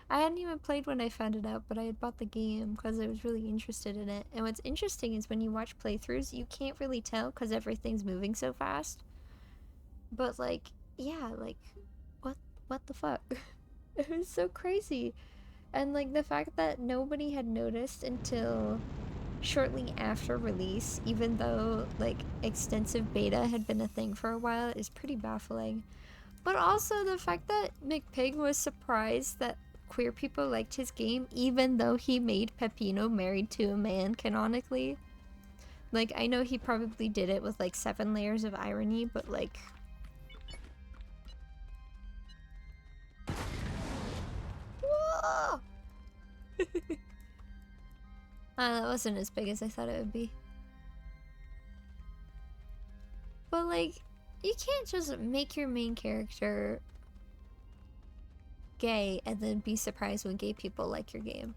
I hadn't even played when I found it out, but I had bought the game because I was really interested in it. And what's interesting is when you watch playthroughs, you can't really tell because everything's moving so fast. But like, yeah, like, what the fuck? It was so crazy. And like the fact that nobody had noticed until shortly after release, even though like extensive beta had been a thing for a while, is pretty baffling. But also the fact that McPig was surprised that queer people liked his game, even though he made Peppino married to a man canonically. Like, I know he probably did it with like 7 layers of irony, but like... Whoa! That wasn't as big as I thought it would be. But like, you can't just make your main character gay and then be surprised when gay people like your game.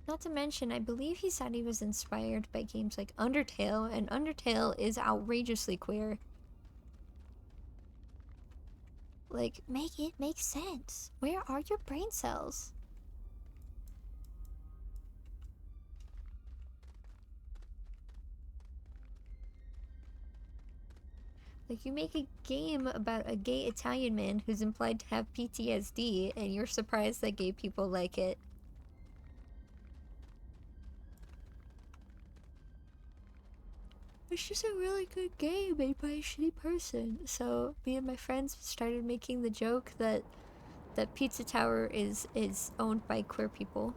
Not to mention, I believe he said he was inspired by games like Undertale, and Undertale is outrageously queer. Like, make it make sense. Where are your brain cells? Like, you make a game about a gay Italian man who's implied to have PTSD, and you're surprised that gay people like it. It's just a really good game made by a shitty person. So me and my friends started making the joke that Pizza Tower is owned by queer people.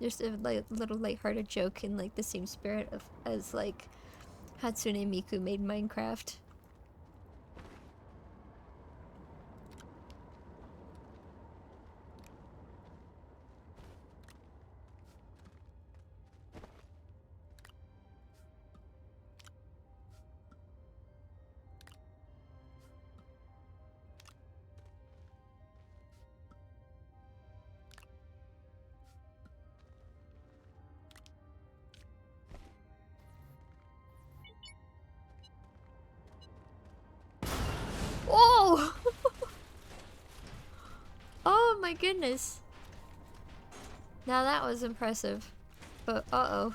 Just a little lighthearted joke in like the same spirit of as like Hatsune Miku made Minecraft. Oh! Oh my goodness. Now that was impressive. But uh-oh.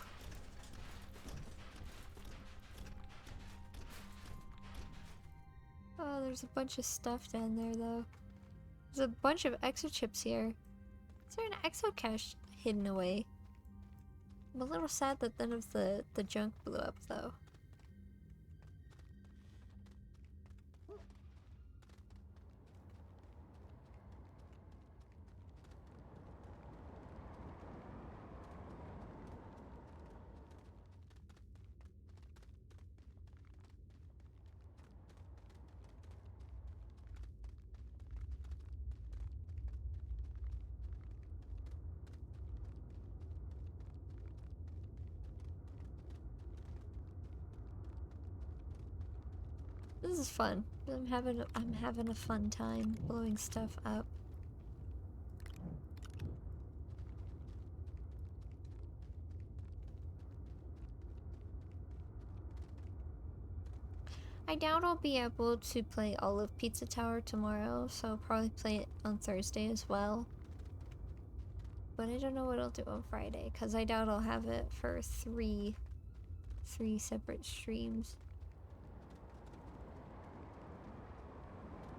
Oh, there's a bunch of stuff down there though. There's a bunch of exo chips here. Is there an exo cache hidden away? I'm a little sad that none of the junk blew up though. This is fun. I'm having a fun time blowing stuff up. I doubt I'll be able to play all of Pizza Tower tomorrow, so I'll probably play it on Thursday as well. But I don't know what I'll do on Friday, because I doubt I'll have it for three separate streams.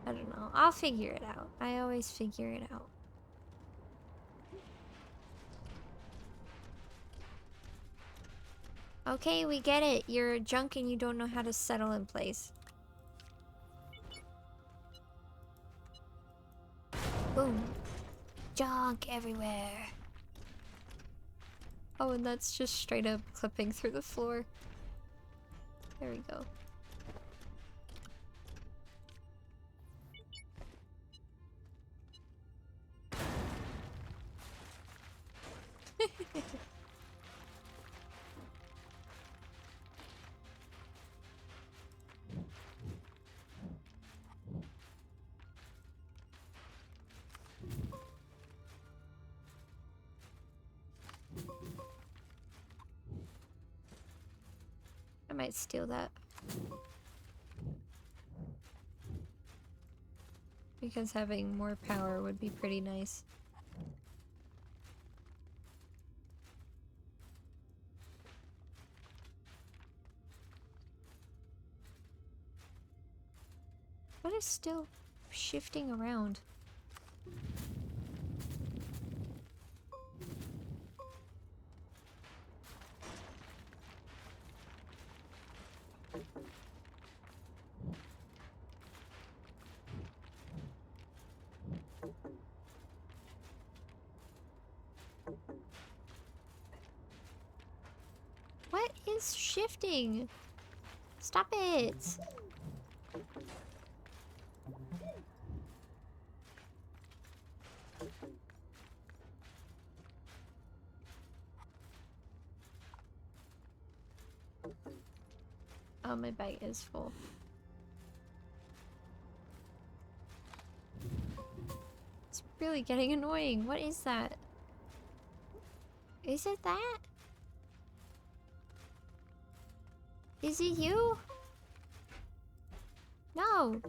I don't know. I'll figure it out. I always figure it out. Okay, we get it. You're junk and you don't know how to settle in place. Boom. Junk everywhere. Oh, and that's just straight up clipping through the floor. There we go. I might steal that. Because having more power would be pretty nice. What is still shifting around? What is shifting? Stop it! Oh, my bag is full. It's really getting annoying. What is that? Is it that? Is it you? No.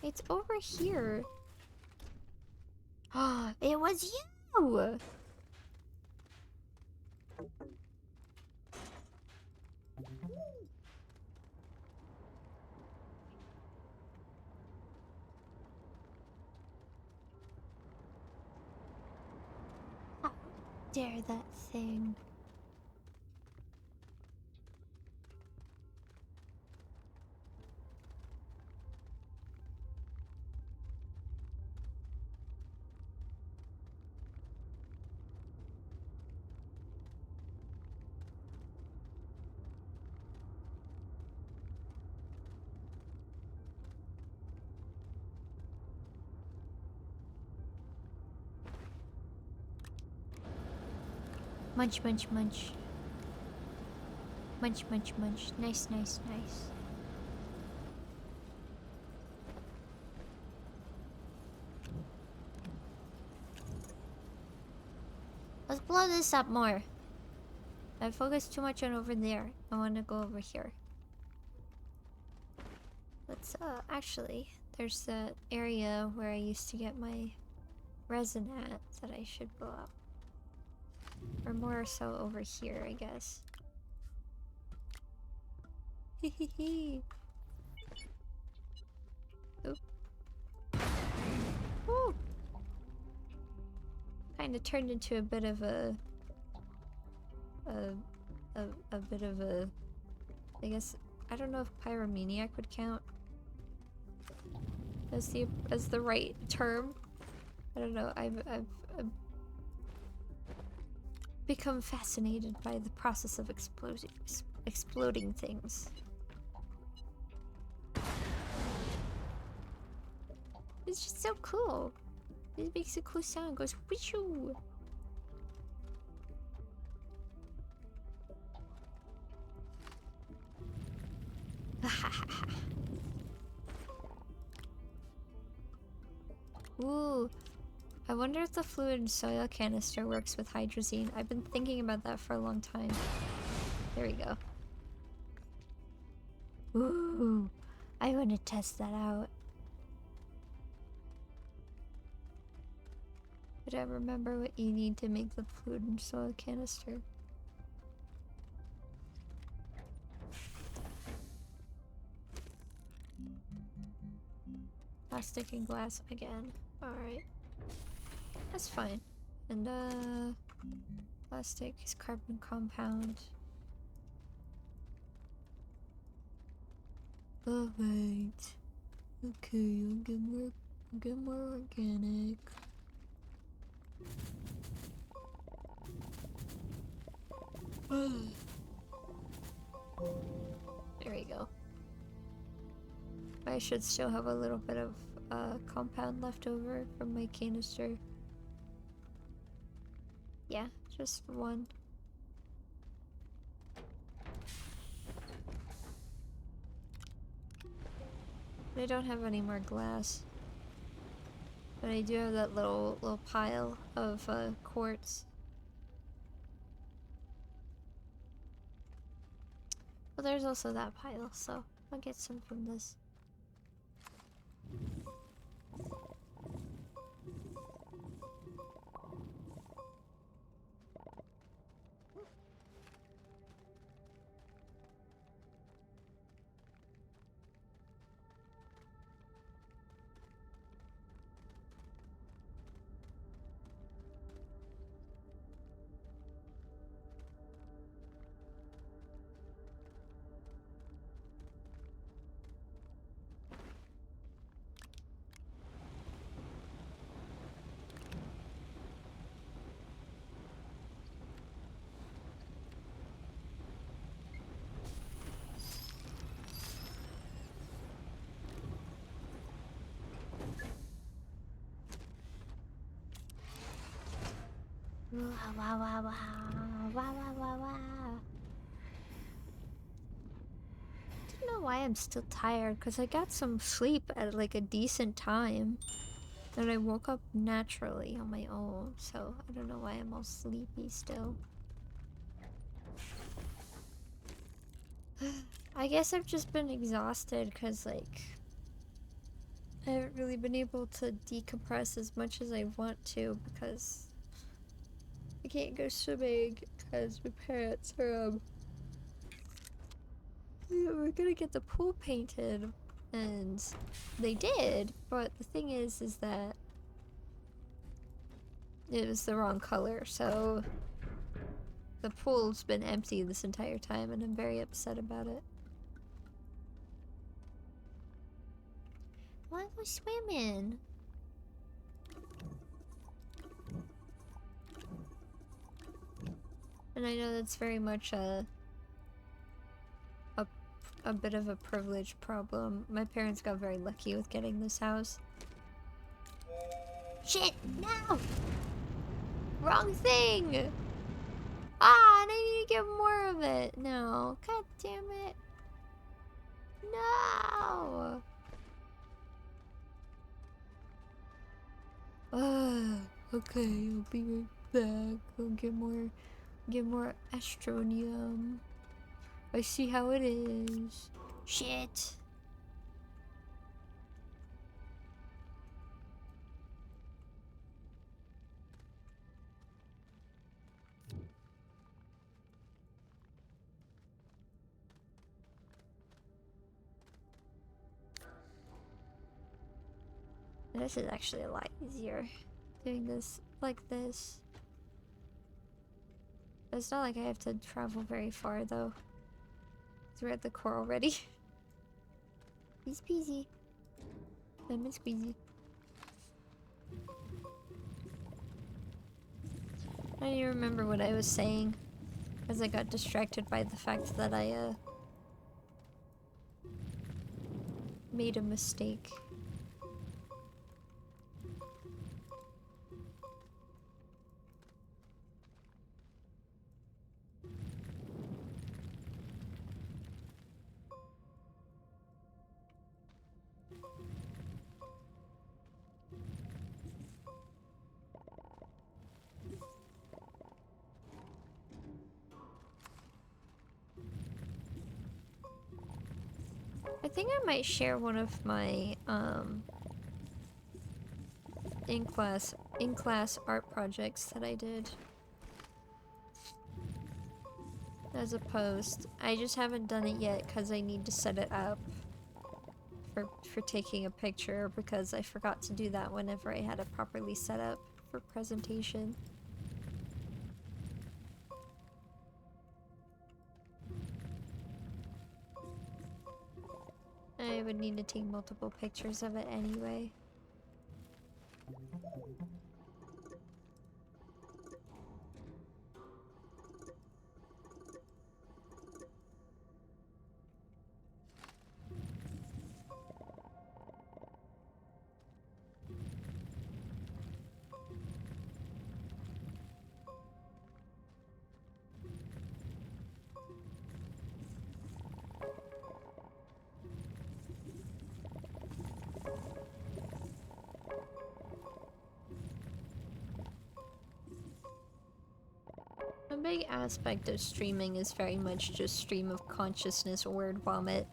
It's over here. Oh, it was you! How dare that thing? Munch, munch, munch. Munch, munch, munch. Nice, nice, nice. Let's blow this up more. I focused too much on over there. I want to go over here. Let's, actually, there's the area where I used to get my resin at that I should blow up. Or more so over here, I guess. Hehehe. Oop. Woo! Kinda turned into a bit of a bit of a, I guess, I don't know if pyromaniac would count as the right term. I don't know. I've become fascinated by the process of exploding things. It's just so cool. It makes a cool sound. It goes wishoo. Ooh. I wonder if the fluid and soil canister works with hydrazine. I've been thinking about that for a long time. There we go. Ooh. I want to test that out. But I remember what you need to make the fluid and soil canister. Plastic and glass again. Alright. That's fine. And plastic is carbon compound. Alright. Okay, I'll get more organic. There we go. I should still have a little bit of compound left over from my canister. Yeah, just one. I don't have any more glass. But I do have that little pile of quartz. But there's also that pile, so I'll get some from this. Wow, wow, wow, wow, wow, wow, wow, wow. I don't know why I'm still tired, because I got some sleep at like a decent time. And I woke up naturally on my own, so I don't know why I'm all sleepy still. I guess I've just been exhausted, because like I haven't really been able to decompress as much as I want to, because I can't go swimming because my parents are we're gonna get the pool painted, and they did, but the thing is that it was the wrong color, so the pool's been empty this entire time, and I'm very upset about it. I wanna go swimming. And I know that's very much a bit of a privilege problem. My parents got very lucky with getting this house. Shit! No! Wrong thing! Ah, and I need to get more of it. No. God damn it. No! Okay, I'll be right back. I'll get more Astroneer. I see how it is. Shit. This is actually a lot easier. Doing this like this. It's not like I have to travel very far though. We're at the core already. Easy peasy. Lemon squeezy. I don't even remember what I was saying, as I got distracted by the fact that I made a mistake. I think I might share one of my in-class art projects that I did as a post. I just haven't done it yet because I need to set it up for taking a picture, because I forgot to do that whenever I had it properly set up for presentation. I would need to take multiple pictures of it anyway. big aspect of streaming is very much just stream of consciousness word vomit.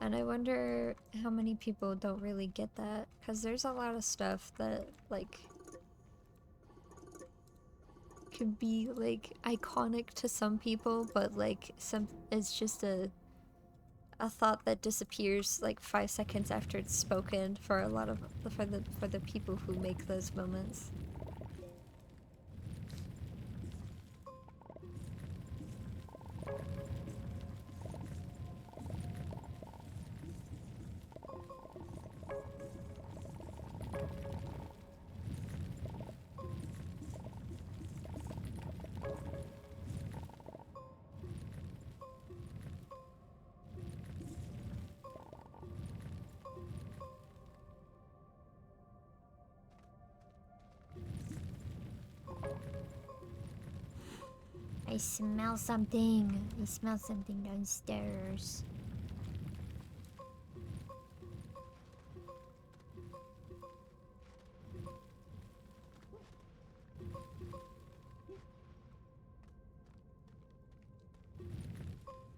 And I wonder how many people don't really get that, because there's a lot of stuff that, like, could be, like, iconic to some people, but, like, it's just a thought that disappears, like, 5 seconds after it's spoken for a lot of, for the people who make those moments. I smell something. I smell something downstairs.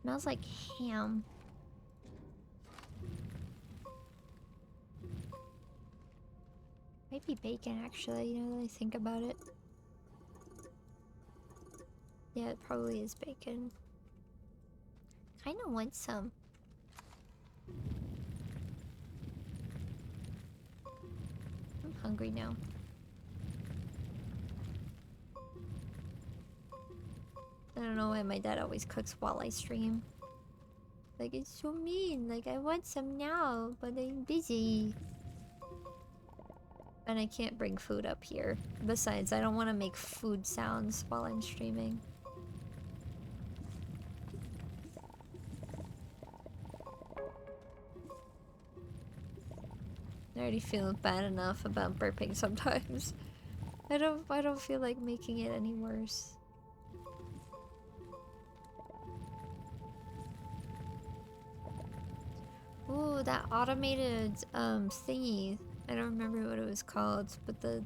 Smells like ham. Might be bacon, actually, now that I think about it. Yeah, it probably is bacon. Kinda want some. I'm hungry now. I don't know why my dad always cooks while I stream. Like, it's so mean. Like, I want some now, but I'm busy. And I can't bring food up here. Besides, I don't want to make food sounds while I'm streaming. I already feel bad enough about burping sometimes. I don't feel like making it any worse. Ooh, that automated thingy. I don't remember what it was called, but the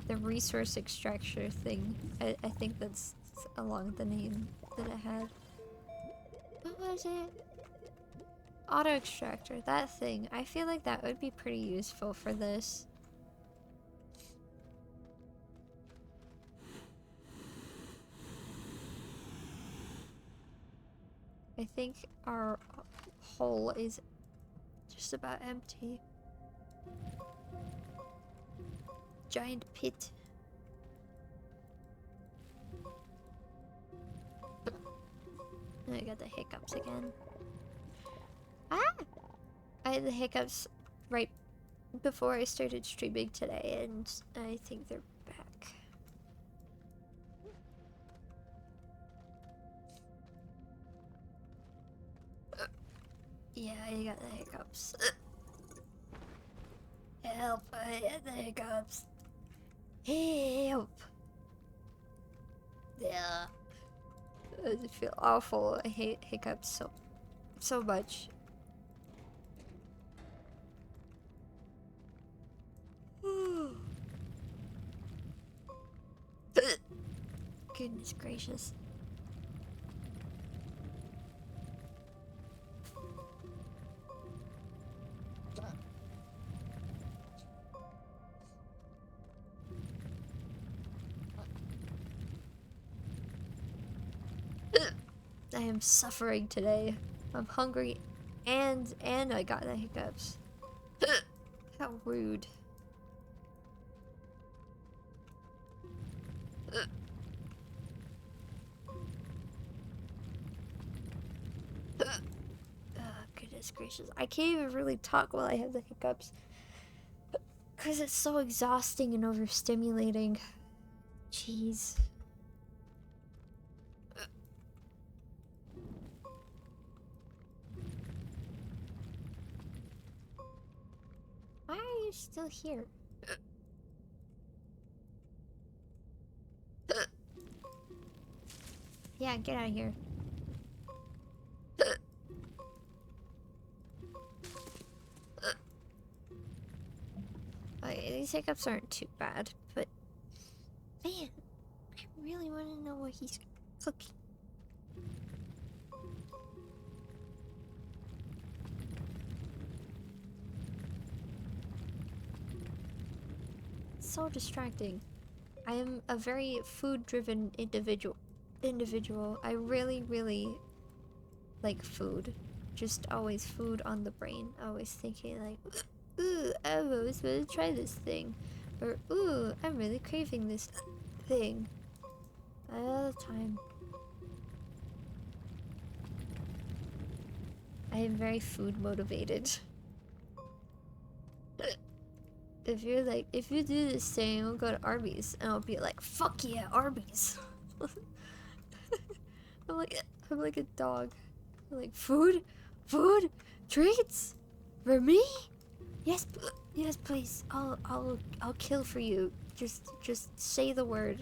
resource extractor thing. I think that's along the name that it had. What was it? Auto extractor, that thing. I feel like that would be pretty useful for this. I think our hole is just about empty. Giant pit. I got the hiccups again. Ah! I had the hiccups right before I started streaming today, and I think they're back. Yeah, I got the hiccups. Help, I had the hiccups. Help! Yeah. I feel awful. I hate hiccups so much. Goodness gracious. I am suffering today. I'm hungry and I got the hiccups. How rude. Goodness gracious. I can't even really talk while I have the hiccups. Because it's so exhausting and overstimulating. Jeez. Why are you still here? Yeah, get out of here. Okay, these hiccups aren't too bad, but man, I'm really know what he's cooking. So distracting. I am a very food-driven individual. I really like food. Just always food on the brain. Always thinking like, ooh, I always want to try this thing. Or, ooh, I'm really craving this thing. All the time. I am very food motivated. If you're like, if you do this thing, we'll go to Arby's. And I'll be like, fuck yeah, Arby's. I'm like a dog. I'm like, food? Food? Treats? For me? Yes, yes, please. I'll kill for you. Just say the word.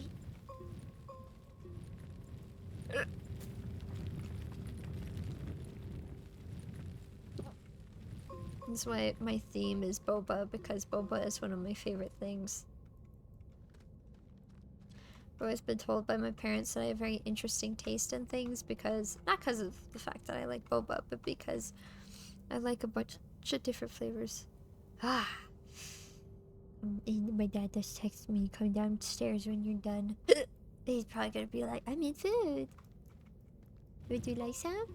That's why my theme is boba, because boba is one of my favorite things. I've always been told by my parents that I have very interesting taste in things because, not because of the fact that I like boba, but because I like a bunch of different flavors. Ah. And my dad just texted me, come downstairs when you're done. He's probably gonna be like, I'm in food. Would you like some?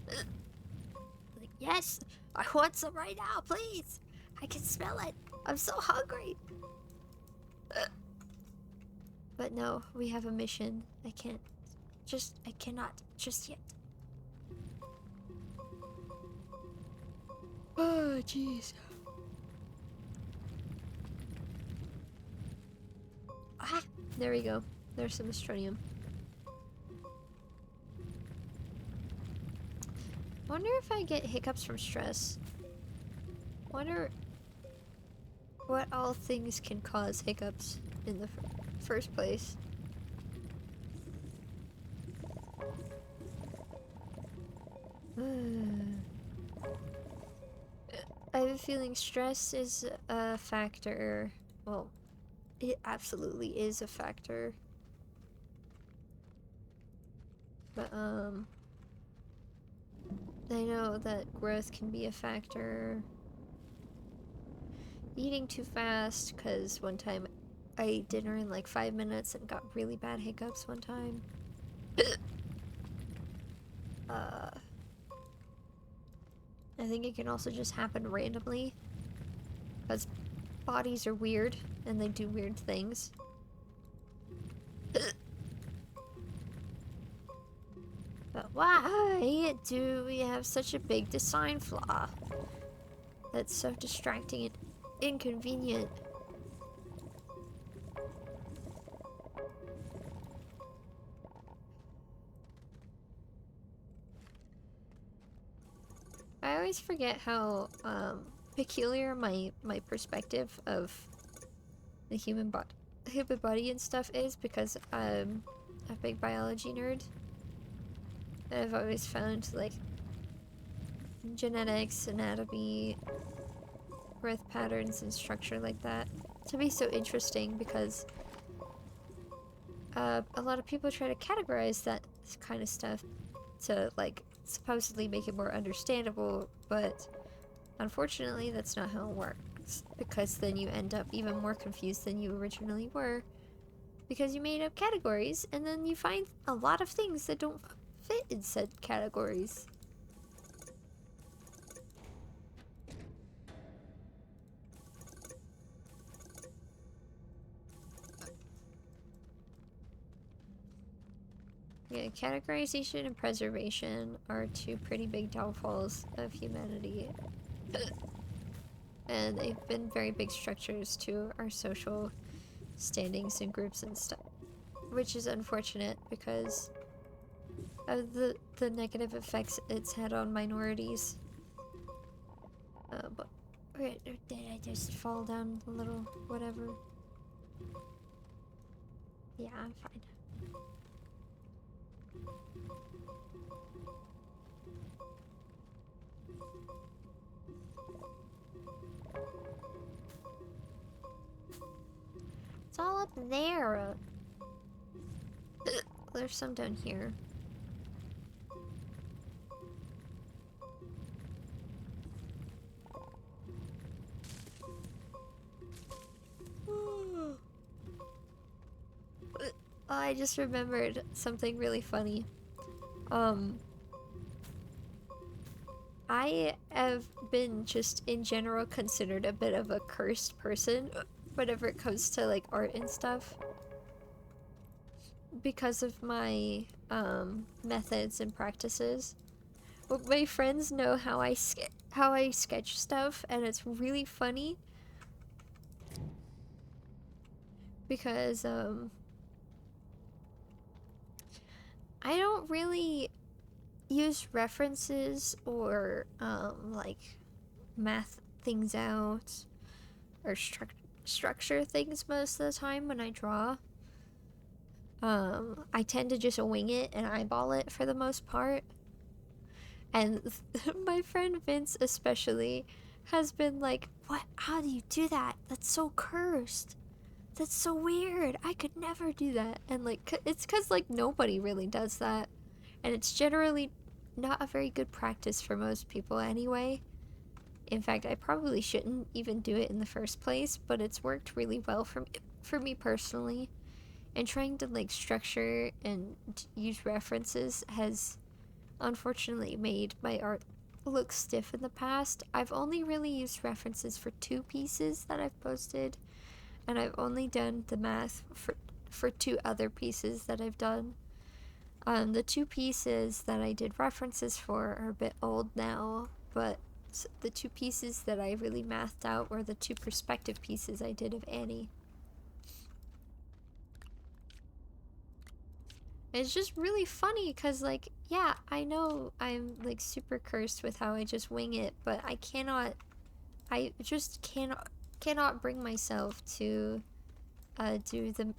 Like, yes, I want some right now, please. I can smell it. I'm so hungry. But no, we have a mission. I cannot just yet. Oh, jeez. Ah, there we go. There's some astronium. Wonder if I get hiccups from stress. Wonder what all things can cause hiccups in the first place. I have a feeling stress is a factor. Well, it absolutely is a factor. But, I know that growth can be a factor. Eating too fast, because one time I ate dinner in like 5 minutes and got really bad hiccups one time. I think it can also just happen randomly, because bodies are weird and they do weird things. But why do we have such a big design flaw that's so distracting and inconvenient? I always forget how peculiar my perspective of the human body and stuff is, because I'm a big biology nerd. And I've always found like genetics, anatomy, growth patterns, and structure like that to be so interesting, because a lot of people try to categorize that kind of stuff to like supposedly make it more understandable, but unfortunately that's not how it works, because then you end up even more confused than you originally were, because you made up categories and then you find a lot of things that don't fit in said categories. Yeah, categorization and preservation are two pretty big downfalls of humanity. And they've been very big structures to our social standings and groups and stuff. Which is unfortunate because of the negative effects it's had on minorities. But did I just fall down a little whatever? Yeah, I'm fine. It's all up there. There's some down here. I just remembered something really funny. I have been just in general considered a bit of a cursed person whenever it comes to like art and stuff. Because of my methods and practices. Well, my friends know how I sketch stuff, and it's really funny because I don't really use references or like math things out or structure things most of the time when I draw. I tend to just wing it and eyeball it for the most part. And my friend Vince especially has been like, "What? How do you do that? That's so cursed. That's so weird. I could never do that." And like, it's because like nobody really does that. And it's generally not a very good practice for most people anyway. In fact, I probably shouldn't even do it in the first place, but it's worked really well for me personally. And trying to like structure and use references has unfortunately made my art look stiff in the past. I've only really used references for 2 pieces that I've posted, and I've only done the math for 2 other pieces that I've done. The 2 pieces that I did references for are a bit old now, but the 2 pieces that I really mathed out were the 2 perspective pieces I did of Annie. It's just really funny because, like, yeah, I know I'm, like, super cursed with how I just wing it, but I just cannot bring myself to, do the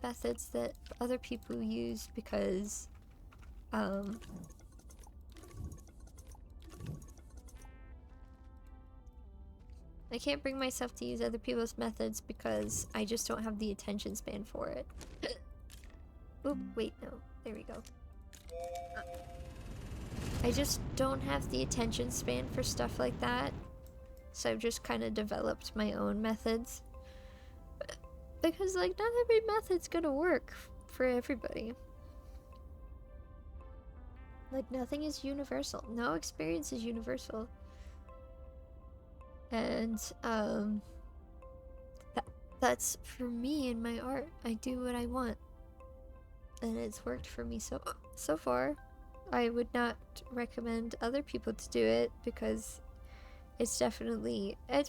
methods that other people use because, I can't bring myself to use other people's methods because I just don't have the attention span for it. Oop, wait, no. There we go. I just don't have the attention span for stuff like that. So I've just kind of developed my own methods. Because, like, not every method's gonna work for everybody. Like, nothing is universal. No experience is universal. And, that's for me in my art. I do what I want. And it's worked for me so far. I would not recommend other people to do it because it's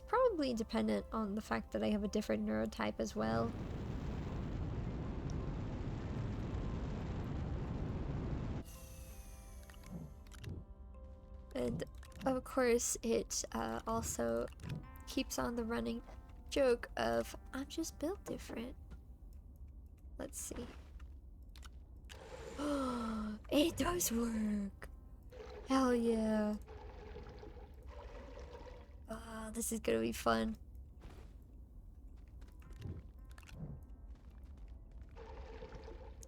probably dependent on the fact that I have a different neurotype as well. And of course it also keeps on the running joke of I'm just built different. Let's see. It does work. Hell yeah. This is gonna be fun.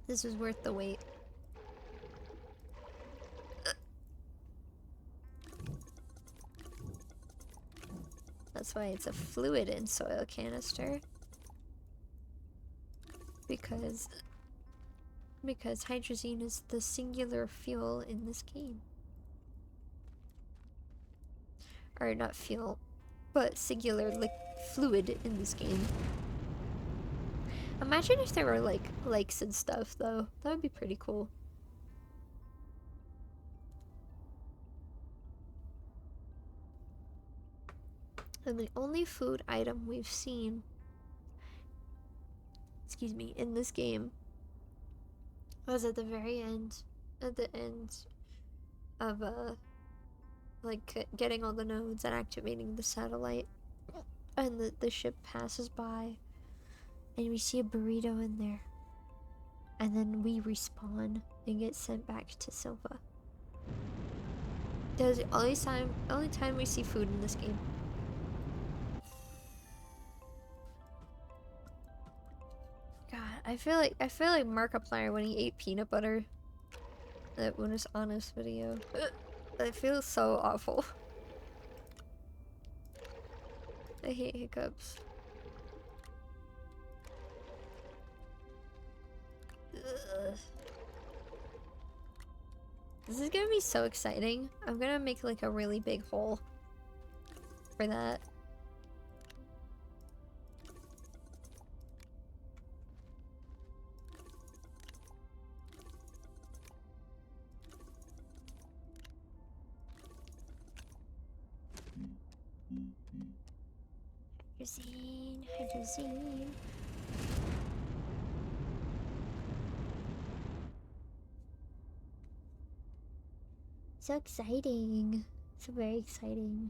This was worth the wait. That's why it's a fluid and soil canister. Because hydrazine is the singular fuel in this game. Or not fuel, but singular fluid in this game. Imagine if there were like lakes and stuff though. That would be pretty cool. And the only food item we've seen, excuse me, in this game was at the very end, of like getting all the nodes and activating the satellite, and the ship passes by and we see a burrito in there, and then we respawn and get sent back to Silva. That was the only time we see food in this game. God, I feel like Markiplier when he ate peanut butter. That one is honest video. It feels so awful. I hate hiccups. Ugh. This is gonna be so exciting. I'm gonna make like a really big hole for that. Hydrazine. So exciting. So very exciting.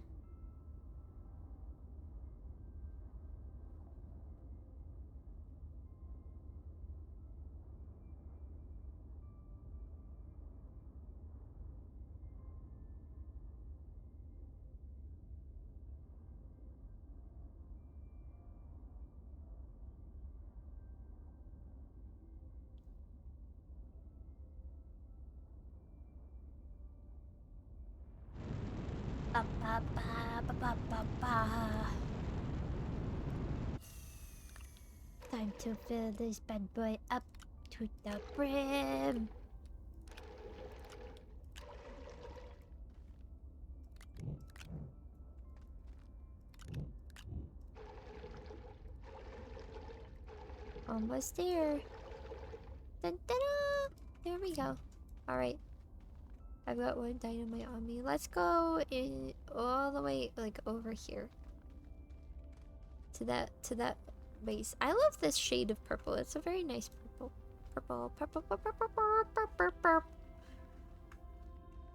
Time to fill this bad boy up to the brim. Almost there. Dun, dun, dun. There we go. Alright. I've got one dynamite on me. Let's go in all the way like over here. To that base. I love this shade of purple. It's a very nice purple. Purple, purple, purple, purple, purple,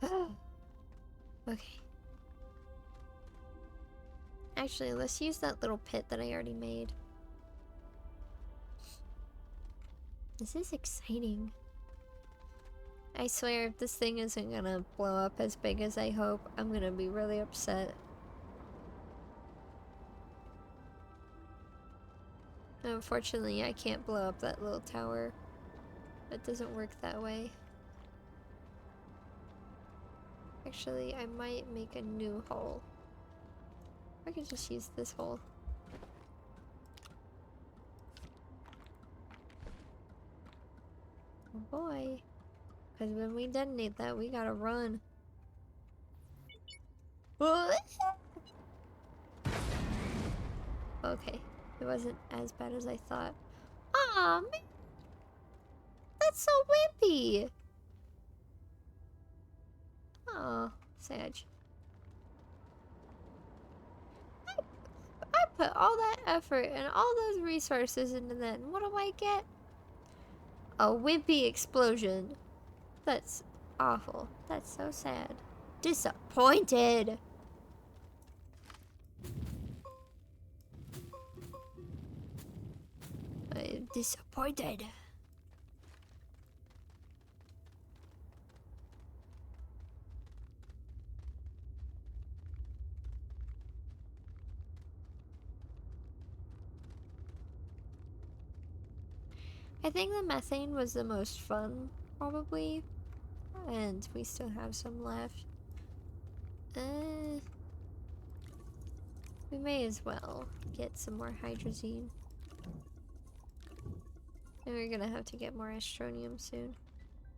purple. Okay. Actually, let's use that little pit that I already made. This is exciting. I swear, if this thing isn't gonna blow up as big as I hope, I'm gonna be really upset. Unfortunately, I can't blow up that little tower. It doesn't work that way. Actually, I might make a new hole. I could just use this hole. Oh boy. Because when we detonate that, we gotta run. Okay. It wasn't as bad as I thought. Aw, man! That's so wimpy! Aw, Sag. I put all that effort and all those resources into that, and what do I get? A wimpy explosion. That's awful. That's so sad. Disappointed! I'm disappointed. I think the methane was the most fun, probably. And we still have some left. We may as well get some more hydrazine. And we're gonna have to get more astronium soon.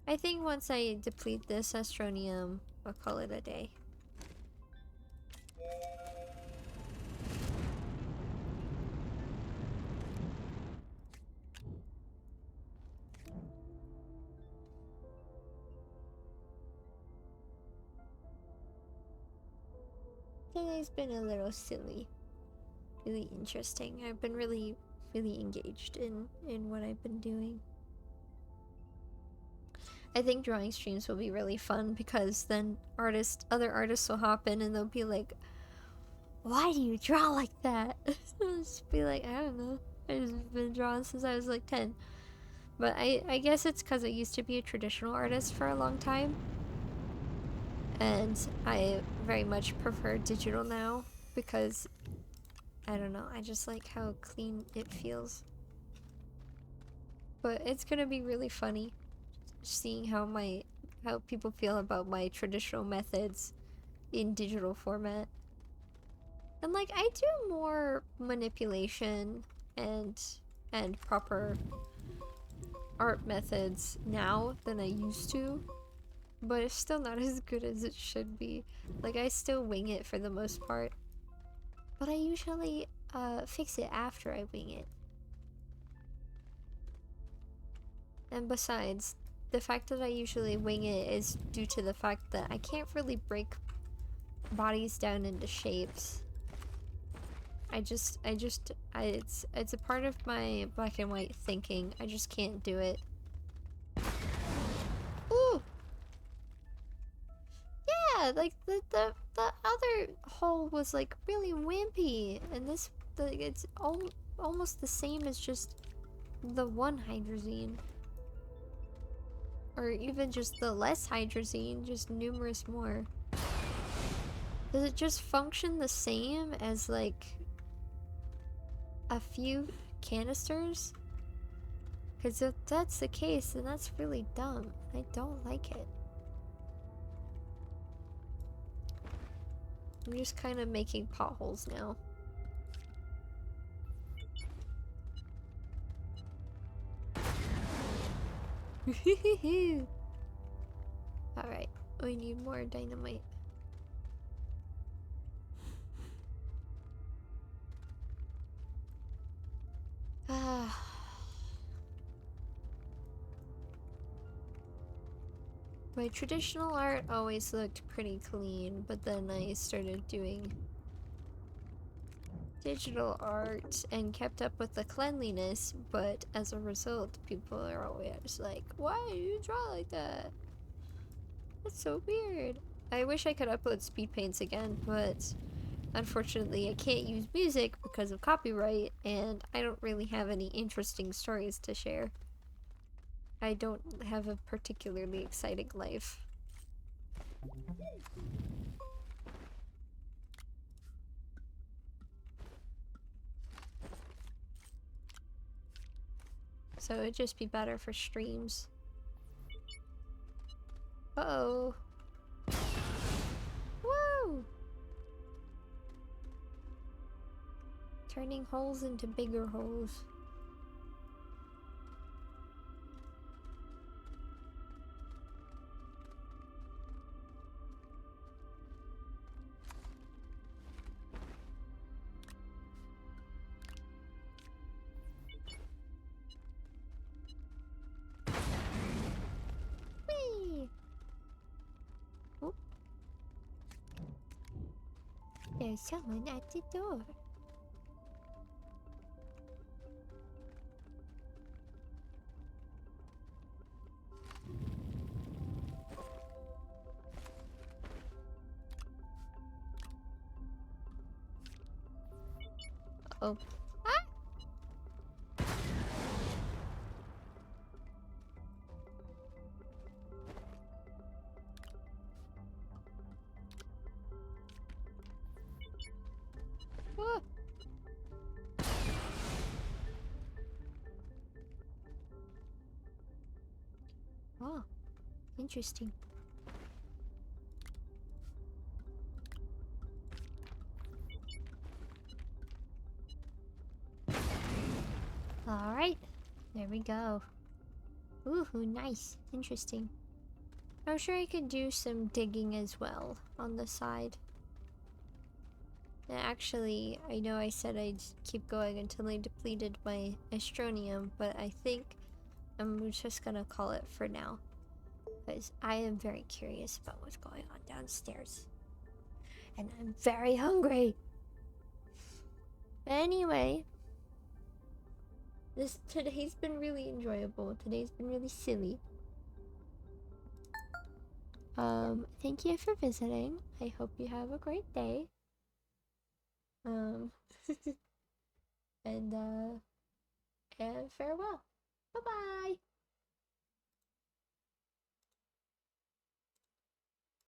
I think once I deplete this astronium, I'll call it a day. Today's been a little silly. Really interesting. I've been really engaged in what I've been doing. I think drawing streams will be really fun because then other artists will hop in and they'll be like, why do you draw like that? I'll just be like, I don't know. I've just been drawing since I was like 10. But I guess it's because I used to be a traditional artist for a long time. And I very much prefer digital now because, I don't know, I just like how clean it feels. but it's gonna be really funny seeing how people feel about my traditional methods in digital format. And like I do more manipulation and proper art methods now than I used to, but it's still not as good as it should be. Like I still wing it for the most part, but I usually fix it after I wing it. And besides, the fact that I usually wing it is due to the fact that I can't really break bodies down into shapes. It's a part of my black and white thinking. I just can't do it. Ooh! Yeah, like the other hole was like really wimpy, and it's almost the same as just the one hydrazine. Or even just the less hydrazine, just numerous more. Does it just function the same as like a few canisters? Because if that's the case, then that's really dumb. I don't like it. I'm just kind of making potholes now. Alright, we need more dynamite. Ah. My traditional art always looked pretty clean, but then I started doing digital art and kept up with the cleanliness, but as a result, people are always like, why do you draw like that? That's so weird. I wish I could upload speed paints again, but unfortunately I can't use music because of copyright, and I don't really have any interesting stories to share. I don't have a particularly exciting life. So it'd just be better for streams. Uh-oh. Woo! Turning holes into bigger holes. Whee! Oh. There's someone at the door. Oh. Ah! Oh. Oh. Interesting. Alright. There we go. Ooh, nice. Interesting. I'm sure I could do some digging as well on the side. And actually, I know I said I'd keep going until I depleted my astronium, but I think I'm just gonna call it for now. Because I am very curious about what's going on downstairs. And I'm very hungry! Anyway, today's been really enjoyable. Today's been really silly. Thank you for visiting. I hope you have a great day. And farewell. Bye-bye!